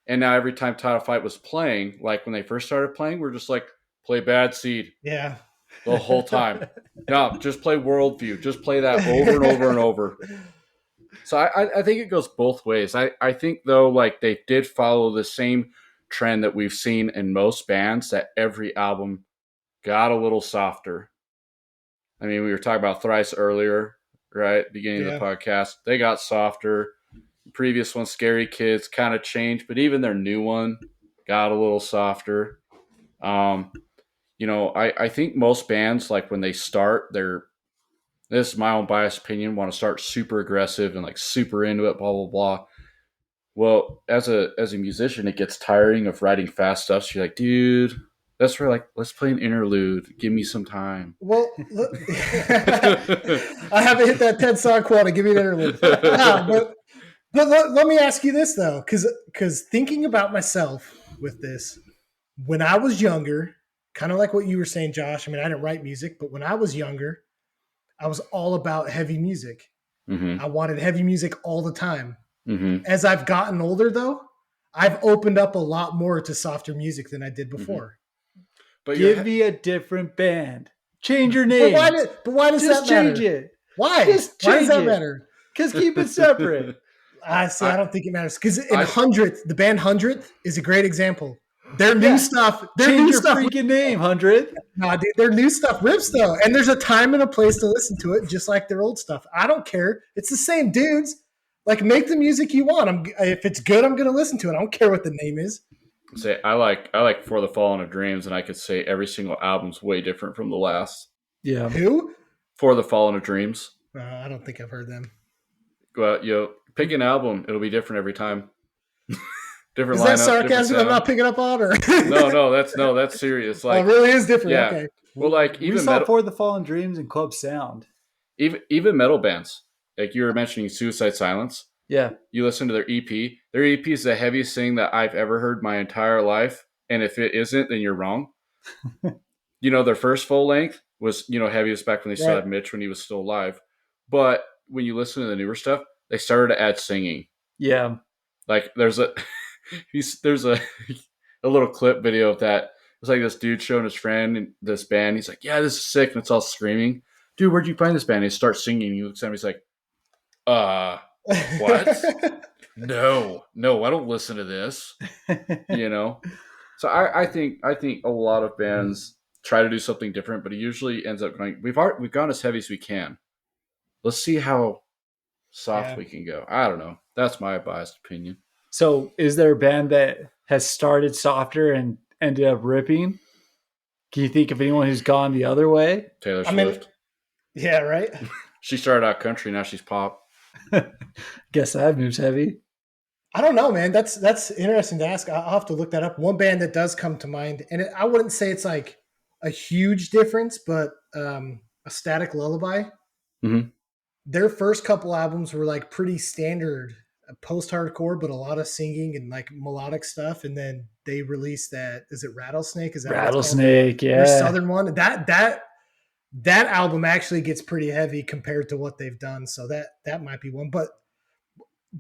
and now every time Title Fight was playing, like when they first started playing, we're just like, play Bad Seed. Yeah. The whole time. No, just play Worldview. Just play that over and over and over. So I think it goes both ways. I think, though, like they did follow the same trend that we've seen in most bands, that every album got a little softer. I mean, we were talking about Thrice earlier, right? Beginning of the podcast. They got softer. The previous one, Scary Kids, kind of changed, but even their new one got a little softer. You know, I think most bands, like when they start, this is my own biased opinion, want to start super aggressive and like super into it, blah, blah, blah. Well, as a musician, it gets tiring of writing fast stuff. So you're like, dude, that's where like, let's play an interlude. Give me some time. Well, look, I haven't hit that 10-song quota. Give me an interlude. But let me ask you this, though, because thinking about myself with this, when I was younger, kind of like what you were saying, Josh. I mean, I didn't write music, but when I was younger, I was all about heavy music. Mm-hmm. I wanted heavy music all the time. Mm-hmm. As I've gotten older, though, I've opened up a lot more to softer music than I did before. Mm-hmm. But give me a different band. Change your name. But why does that matter? Change it. Why? Why does that matter? Because keep it separate. I don't think it matters. Because in 100th, the band 100th is a great example. Their new stuff. Change your freaking name, 100. Nah, dude, their new stuff rips though, and there's a time and a place to listen to it, just like their old stuff. I don't care. It's the same dudes. Like, make the music you want. If it's good, I'm gonna listen to it. I don't care what the name is. Say I like For the Fallen of Dreams, and I could say every single album's way different from the last. Yeah. Who? For the Fallen of Dreams. I don't think I've heard them. Well, pick an album. It'll be different every time. Different is that sarcasm I'm not picking up on? Or No, that's serious. Like, it really is different. Yeah. Okay. Well, like even we saw For the Fallen Dreams and Club Sound. Even metal bands, like you were mentioning, Suicide Silence. Yeah. You listen to their EP. Their EP is the heaviest thing that I've ever heard my entire life, and if it isn't, then you're wrong. Their first full length was heaviest back when they still had Mitch when he was still alive. But when you listen to the newer stuff, they started to add singing. Yeah. Like there's a little clip video of that. It's like this dude showing his friend in this band. He's like, yeah, this is sick. And it's all screaming. Dude, where'd you find this band? And he starts singing. He looks at me. He's like, what? No, I don't listen to this. So I think a lot of bands try to do something different, but it usually ends up going, we've gone as heavy as we can. Let's see how soft we can go. I don't know. That's my biased opinion. So is there a band that has started softer and ended up ripping? Can you think of anyone who's gone the other way? Taylor Swift. Yeah, right? She started out country, now she's pop. Guess that moves heavy. I don't know, man. That's interesting to ask. I'll have to look that up. One band that does come to mind, and I wouldn't say it's like a huge difference, but a Static Lullaby. Mm-hmm. Their first couple albums were like pretty standard post-hardcore, but a lot of singing and like melodic stuff. And then they released that. Is it Rattlesnake? Is that Rattlesnake? what it's called? Their Southern one. That album actually gets pretty heavy compared to what they've done. So that might be one. But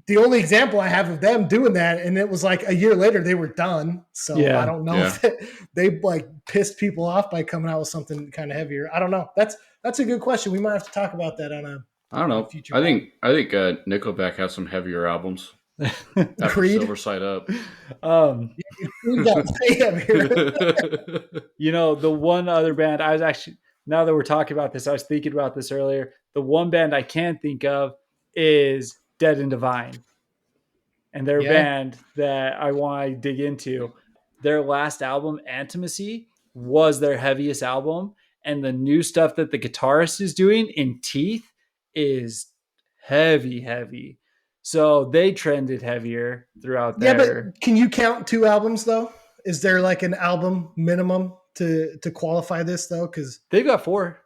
the only example I have of them doing that, and it was like a year later they were done. So Yeah. I don't know if they like pissed people off by coming out with something kind of heavier. I don't know. That's a good question. We might have to talk about that on a I don't know. future. I think Nickelback has some heavier albums. After Creed? Silver Side Up. We got way heavier. You know, the one other band I was actually, now that we're talking about this, I was thinking about this earlier. The one band I can't think of is Dead and Divine. And their band that I want to dig into, their last album, Antimacy, was their heaviest album. And the new stuff that the guitarist is doing in Teeth is heavy. So they trended heavier throughout Yeah, their... but can you count 2 albums though? Is there like an album minimum to qualify this though? Because they've got 4.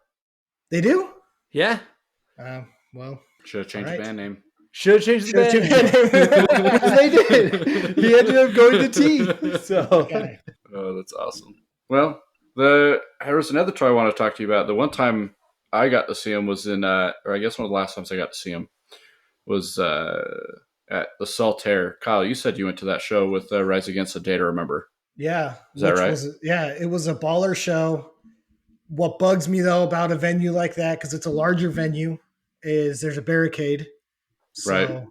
they do. Yeah. Well, Should have changed the band name. Should have changed the band name. Because they did. He ended up going to Teeth. So. Okay. Oh, that's awesome. Well, there was another toy I want to talk to you about. The one time I got to see him was in, or I guess one of the last times I got to see him was at the Saltaire. Kyle, you said you went to that show with Rise Against the Day to Remember. Yeah. Is that right? It was a baller show. What bugs me though about a venue like that, because it's a larger venue, is there's a barricade. So right.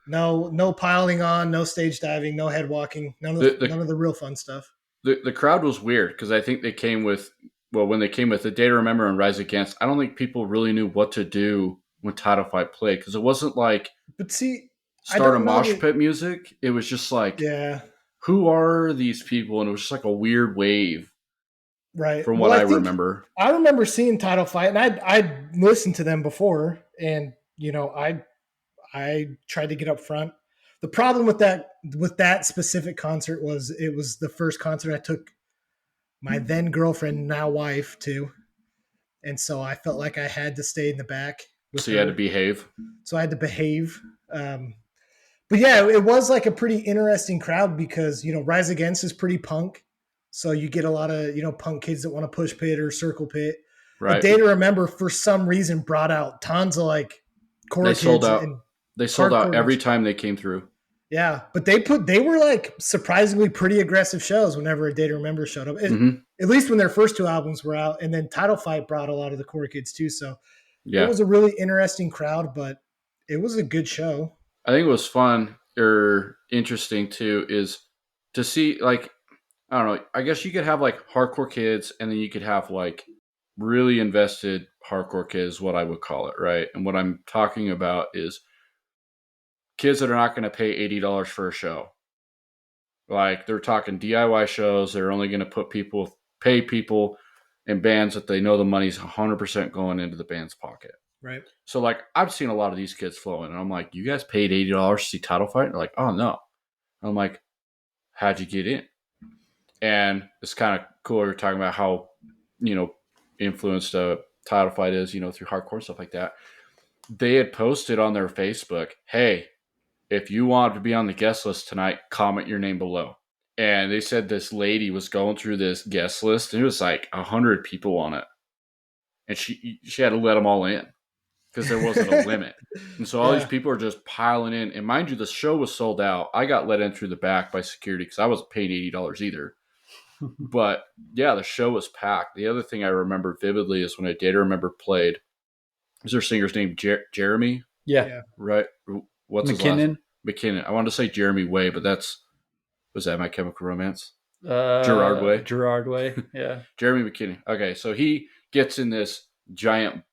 No piling on, no stage diving, no head walking, none of the real fun stuff. The crowd was weird because I think they came with, when they came with the Day to Remember and Rise Against, I don't think people really knew what to do when Title Fight played, because it wasn't like start a mosh pit music. It was just like, who are these people? And it was just like a weird wave. Right. From what I remember. I remember seeing Title Fight, and I'd listened to them before, and I tried to get up front. The problem with that specific concert was it was the first concert I took my then girlfriend, now wife, to. And so I felt like I had to stay in the back. So you had to behave. So I had to behave. But yeah, it was like a pretty interesting crowd because, Rise Against is pretty punk. So you get a lot of, punk kids that want to push pit or circle pit. Right. But Day to Remember, for some reason, brought out tons of like core kids. They sold out every time they came through. Yeah, but they were like surprisingly pretty aggressive shows whenever a Day to Remember showed up. At least when their first 2 albums were out, and then Title Fight brought a lot of the core kids too. So it was a really interesting crowd, but it was a good show. I think it was fun or interesting too is to see, like, I don't know, I guess you could have like hardcore kids and then you could have like really invested hardcore kids, what I would call it, right? And what I'm talking about is kids that are not going to pay $80 for a show. Like, they're talking DIY shows. They're only going to pay people in bands that they know the money's 100% going into the band's pocket. Right. So, like, I've seen a lot of these kids flowing, and I'm like, you guys paid $80 to see Title Fight? And they're like, oh, no. I'm like, how'd you get in? And it's kind of cool. You're talking about how, influenced Title Fight is, through hardcore and stuff like that. They had posted on their Facebook, hey, if you want to be on the guest list tonight, comment your name below. And they said this lady was going through this guest list, and it was like 100 people on it. And she had to let them all in because there wasn't a limit. And so all these people are just piling in. And mind you, the show was sold out. I got let in through the back by security because I wasn't paying $80 either. But, yeah, the show was packed. The other thing I remember vividly is when a Day to Remember played, is their singer's name Jeremy? Yeah. Right? What's his McKinnon? last? McKinnon. I wanted to say Jeremy Way, but was that My Chemical Romance? Gerard Way. Gerard Way, yeah. Jeremy McKinnon. Okay, so he gets in this giant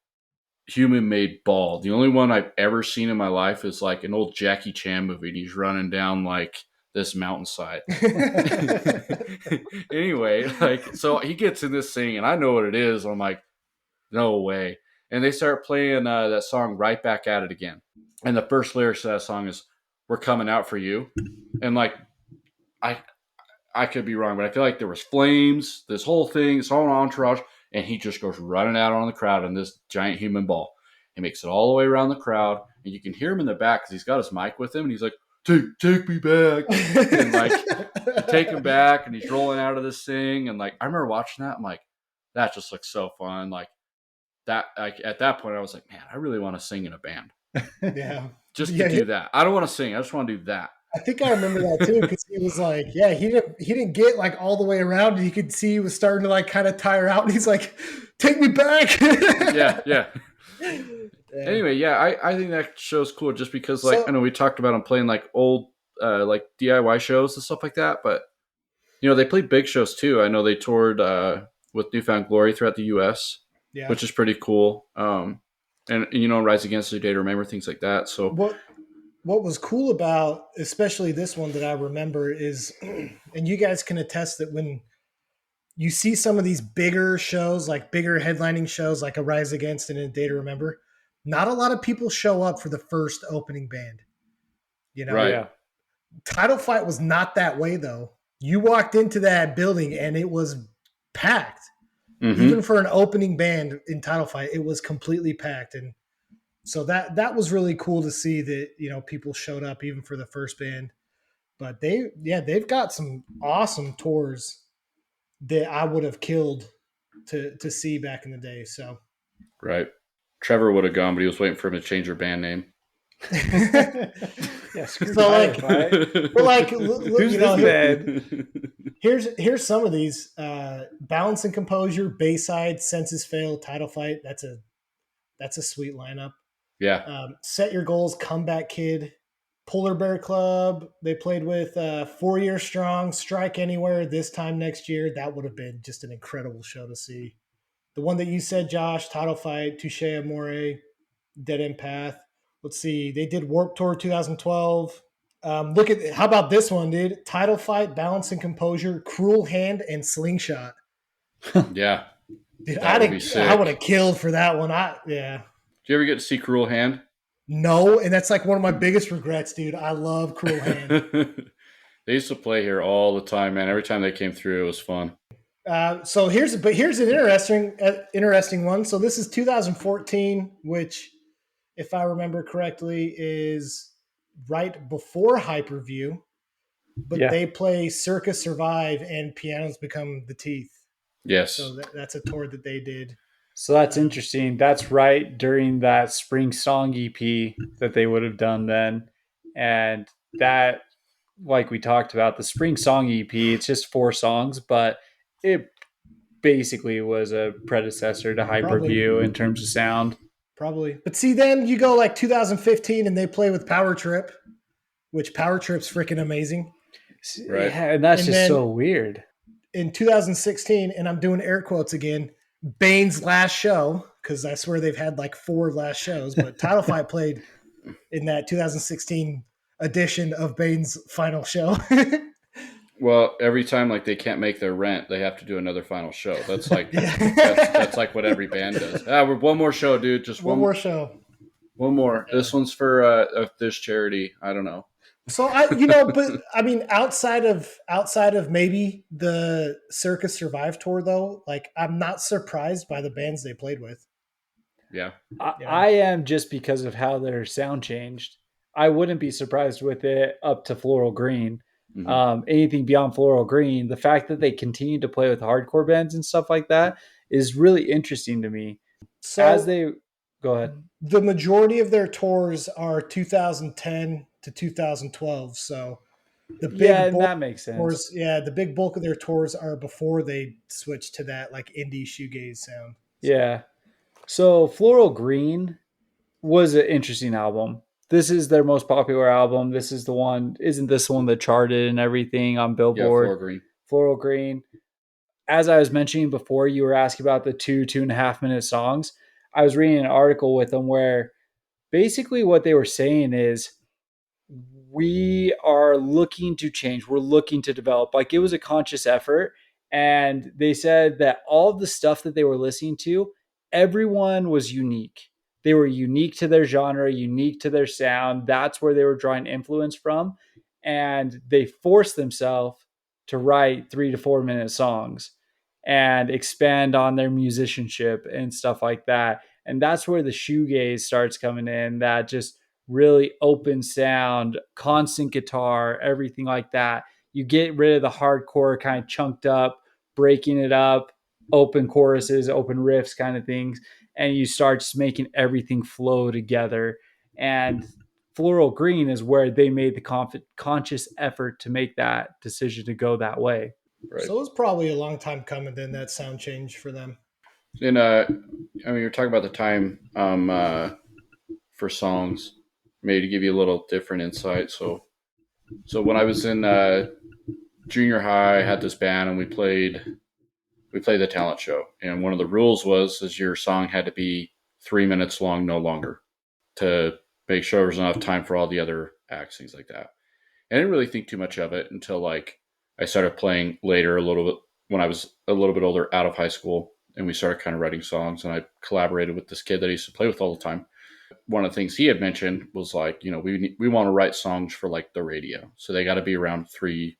human-made ball. The only one I've ever seen in my life is like an old Jackie Chan movie, and he's running down like this mountainside. Anyway, so he gets in this thing, and I know what it is. I'm like, no way. And they start playing that song Right Back at It Again. And the first lyrics of that song is, we're coming out for you. And like, I could be wrong, but I feel like there was flames, this whole thing, this whole entourage, and he just goes running out on the crowd in this giant human ball. He makes it all the way around the crowd, and you can hear him in the back because he's got his mic with him, and he's like, take me back. And like, you take him back and he's rolling out of this thing. And like, I remember watching that. I'm like, that just looks so fun. Like that, like at that point I was like, man, I really want to sing in a band. Yeah. Just to do that. I don't want to sing. I just want to do that. I think I remember that too, because he was like, yeah, he didn't get like all the way around. And you could see he was starting to like kind of tire out. And he's like, take me back. Yeah. Anyway, yeah, I think that show's cool just because, like, I know we talked about him playing like old like DIY shows and stuff like that, but you know, they played big shows too. I know they toured with Newfound Glory throughout the U.S., which is pretty cool. And you know, Rise Against the Day to Remember, things like that. So what was cool about, especially this one that I remember is, and you guys can attest that when you see some of these bigger shows, like bigger headlining shows, like a Rise Against and a Day to Remember, not a lot of people show up for the first opening band. You know, right? Yeah. Title Fight was not that way though. You walked into that building and it was packed. Mm-hmm. Even for an opening band in Title Fight, it was completely packed. And so that was really cool to see that, you know, people showed up even for the first band. But they've got some awesome tours that I would have killed to see back in the day. So right. Trevor would have gone, but he was waiting for him to change their band name. Yeah, so like, but like, you know, here's some of these: Balance and Composure, Bayside, Senses Fail, Title Fight. That's a sweet lineup. Yeah. Set Your Goals, Comeback Kid, Polar Bear Club. They played with 4 Year Strong, Strike Anywhere. This time next year, that would have been just an incredible show to see. The one that you said, Josh, Title Fight, Touche Amore, Dead End Path. Let's see. They did Warped Tour 2012. Look at, how about this one, dude? Title Fight, Balance and Composure, Cruel Hand, and Slingshot. Yeah. Dude, I would have killed for that one. Yeah. Did you ever get to see Cruel Hand? No, and that's like one of my biggest regrets, dude. I love Cruel Hand. They used to play here all the time, man. Every time they came through, it was fun. So here's an interesting one. So this is 2014, which, if I remember correctly, is right before Hyperview, but they play Circus Survive and Pianos Become the Teeth. Yes. So that's a tour that they did. So that's interesting. That's right during that Spring Song EP that they would have done then. And that, like we talked about, the Spring Song EP, it's just 4 songs, but it basically was a predecessor to Hyperview in terms of sound. Probably. But see, then you go like 2015 and they play with Power Trip, which Power Trip's freaking amazing. Right. Yeah, and that's just so weird. In 2016, and I'm doing air quotes again, Bane's last show, because I swear they've had like 4 last shows, but Title Fight played in that 2016 edition of Bane's final show. Well, every time like they can't make their rent, they have to do another final show. That's like that's like what every band does. We're one more show, dude. Just one more show. One more. Yeah. This one's for this charity. I don't know. So but I mean, outside of maybe the Circus Survive tour, though, like I'm not surprised by the bands they played with. Yeah, I am, just because of how their sound changed. I wouldn't be surprised with it up to Floral Green. Mm-hmm. Anything beyond Floral Green, the fact that they continue to play with hardcore bands and stuff like that is really interesting to me. So as they go ahead, the majority of their tours are 2010 to 2012. So the big that makes sense. Tours, the big bulk of their tours are before they switch to that like indie shoegaze sound. Yeah. So Floral Green was an interesting album. This is their most popular album. This is the one. Isn't this the one that charted and everything on Billboard? Yeah, Floral Green. As I was mentioning before, you were asking about the 2.5 minute songs. I was reading an article with them where basically what they were saying is, we are looking to change. We're looking to develop. Like, it was a conscious effort. And they said that all of the stuff that they were listening to, everyone was unique. They were unique to their genre, unique to their sound. That's where they were drawing influence from. And they forced themselves to write 3 to 4 minute songs and expand on their musicianship and stuff like that. And that's where the shoegaze starts coming in, that just really open sound, constant guitar, everything like that. You get rid of the hardcore kind of chunked up, breaking it up, open choruses, open riffs kind of things, and you start just making everything flow together. And Floral Green is where they made the conscious effort to make that decision to go that way. Right. So it was probably a long time coming then, that sound change for them. And you're talking about the time for songs, maybe to give you a little different insight. So when I was in junior high, I had this band, and we played the talent show. And one of the rules is your song had to be 3 minutes long, no longer, to make sure there was enough time for all the other acts, things like that. And I didn't really think too much of it until like I started playing later, a little bit when I was a little bit older, out of high school, and we started kind of writing songs. And I collaborated with this kid that I used to play with all the time. One of the things he had mentioned was like, we want to write songs for like the radio, so they got to be around 3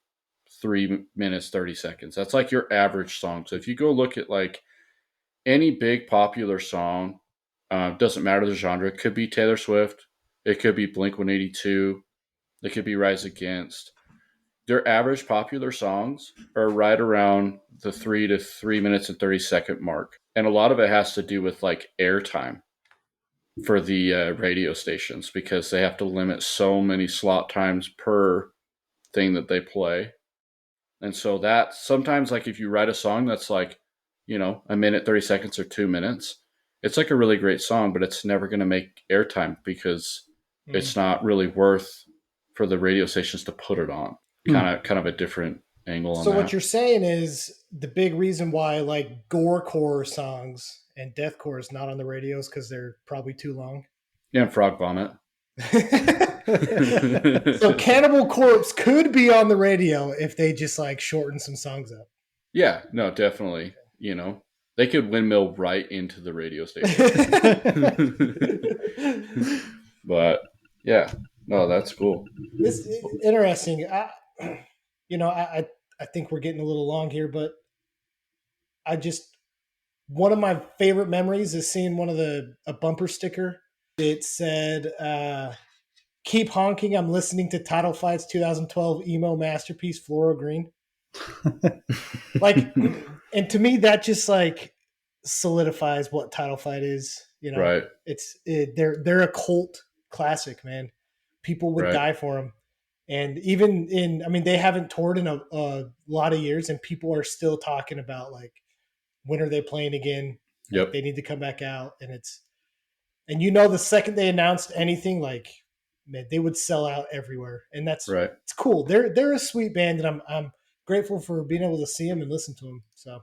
minutes 30 seconds. That's like your average song. So if you go look at like any big popular song, doesn't matter the genre. It could be Taylor Swift, it could be Blink-182, it could be Rise Against. Their average popular songs are right around the 3 minutes and 30 second mark, and a lot of it has to do with like airtime for the radio stations, because they have to limit so many slot times per thing that they play. And so that sometimes, like if you write a song that's like, 1 minute, 30 seconds or 2 minutes, it's like a really great song, but it's never going to make airtime because it's not really worth for the radio stations to put it on. Kind of a different angle on So that. what you're saying is the big reason why like gorecore songs and deathcore is not on the radios because they're probably too long. Yeah, and Frog Vomit. So Cannibal Corpse could be on the radio if they just like shorten some songs up. Yeah, no, definitely. They could windmill right into the radio station. But yeah, no, that's cool. It's interesting. I think we're getting a little long here, but one of my favorite memories is seeing a bumper sticker. It said, "Keep honking. I'm listening to Title Fight's 2012 emo masterpiece, Floral Green." Like, and to me, that just like solidifies what Title Fight is. Right. They're a cult classic, man. People would die for them. And even they haven't toured in a lot of years, and people are still talking about like, when are they playing again? Yep. Like, they need to come back out. And the second they announced anything, like, man, they would sell out everywhere. And that's right. It's cool. They're a sweet band, and I'm grateful for being able to see them and listen to them. So.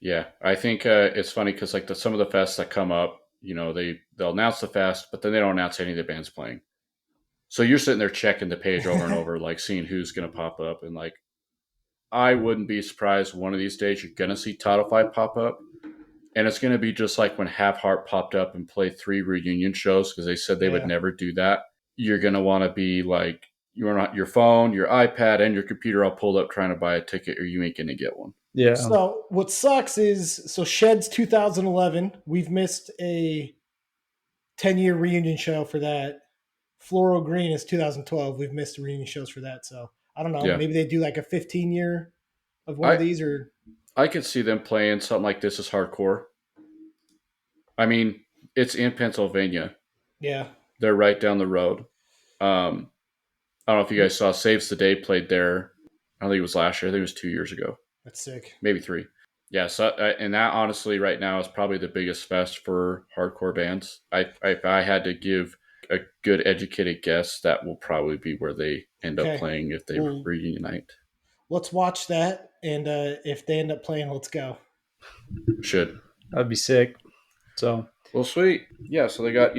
Yeah, I think it's funny because like some of the fests that come up, they'll announce the fest, but then they don't announce any of the bands playing. So you're sitting there checking the page over and over, like seeing who's going to pop up. And like, I wouldn't be surprised one of these days you're going to see Title Fight pop up. And it's going to be just like when Half Heart popped up and played 3 reunion shows, because they said they would never do that. You're going to want to be like, you're not your phone, your iPad, and your computer all pulled up trying to buy a ticket, or you ain't going to get one. Yeah. So what sucks is, Shed's 2011, we've missed a 10-year reunion show for that. Floral Green is 2012. We've missed reunion shows for that. So I don't know. Yeah. Maybe they do like a 15-year of one of these, or I could see them playing something like This Is Hardcore. I mean, it's in Pennsylvania. Yeah. They're right down the road. I don't know if you guys saw Saves the Day played there. I don't think it was last year. I think it was 2 years ago. That's sick. Maybe 3. Yeah, so and that honestly right now is probably the biggest fest for hardcore bands. If I had to give a good educated guess, that will probably be where they end up playing if they reunite. Let's watch that, and if they end up playing, let's go. Should. That'd be sick. So. Well, sweet. Yeah, so they got,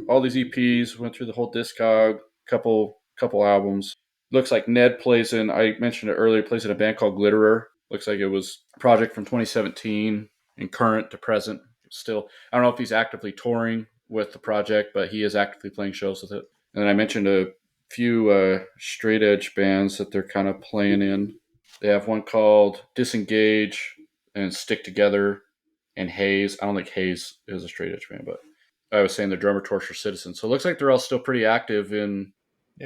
all these EPs, went through the whole discog, couple albums. Looks like Ned I mentioned it earlier, plays in a band called Glitterer. Looks like it was a project from 2017 and current to present. Still, I don't know if he's actively touring with the project, but he is actively playing shows with it. And then I mentioned a few straight edge bands that they're kind of playing in. They have one called Disengage and Stick Together and Haze. I don't think Haze is a straight edge band, but I was saying the drummer Torture Citizen. So it looks like they're all still pretty active in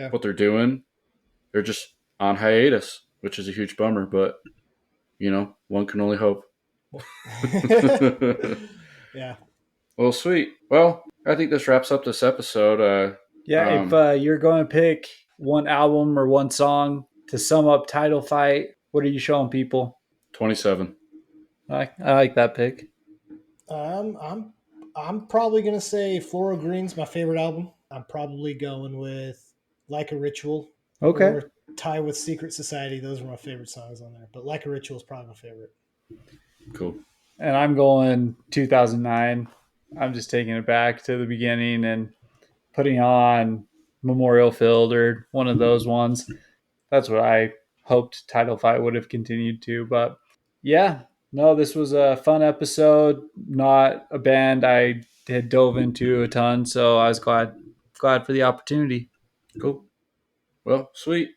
what they're doing. They're just on hiatus, which is a huge bummer, but one can only hope. Yeah. Well, sweet. Well, I think this wraps up this episode. If you're going to pick one album or one song to sum up Title Fight, what are you showing people? 27. I like that pick. I'm probably gonna say Floral Green's my favorite album. I'm probably going with Like a Ritual. Okay. Or Tie with Secret Society. Those are my favorite songs on there. But Like a Ritual is probably my favorite. Cool. And I'm going 2009. I'm just taking it back to the beginning and putting on Memorial Field or one of those ones. That's what I hoped Title Fight would have continued to. But yeah, no, this was a fun episode. Not a band I had dove into a ton, so I was glad for the opportunity. Cool. Well, sweet.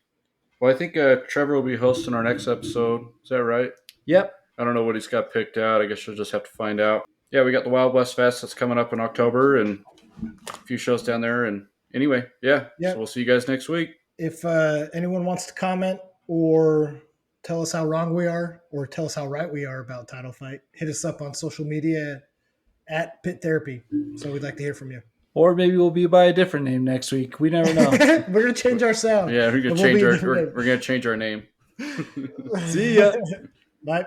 Well, I think Trevor will be hosting our next episode. Is that right? Yep. I don't know what he's got picked out. I guess you'll just have to find out. Yeah, we got the Wild West Fest that's coming up in October and a few shows down there. And anyway, so we'll see you guys next week. If anyone wants to comment or tell us how wrong we are or tell us how right we are about Title Fight, hit us up on social media at Pit Therapy. So we'd like to hear from you. Or maybe we'll be by a different name next week. We never know. We're gonna change our sound. Yeah, we're gonna change our name. See ya. Bye.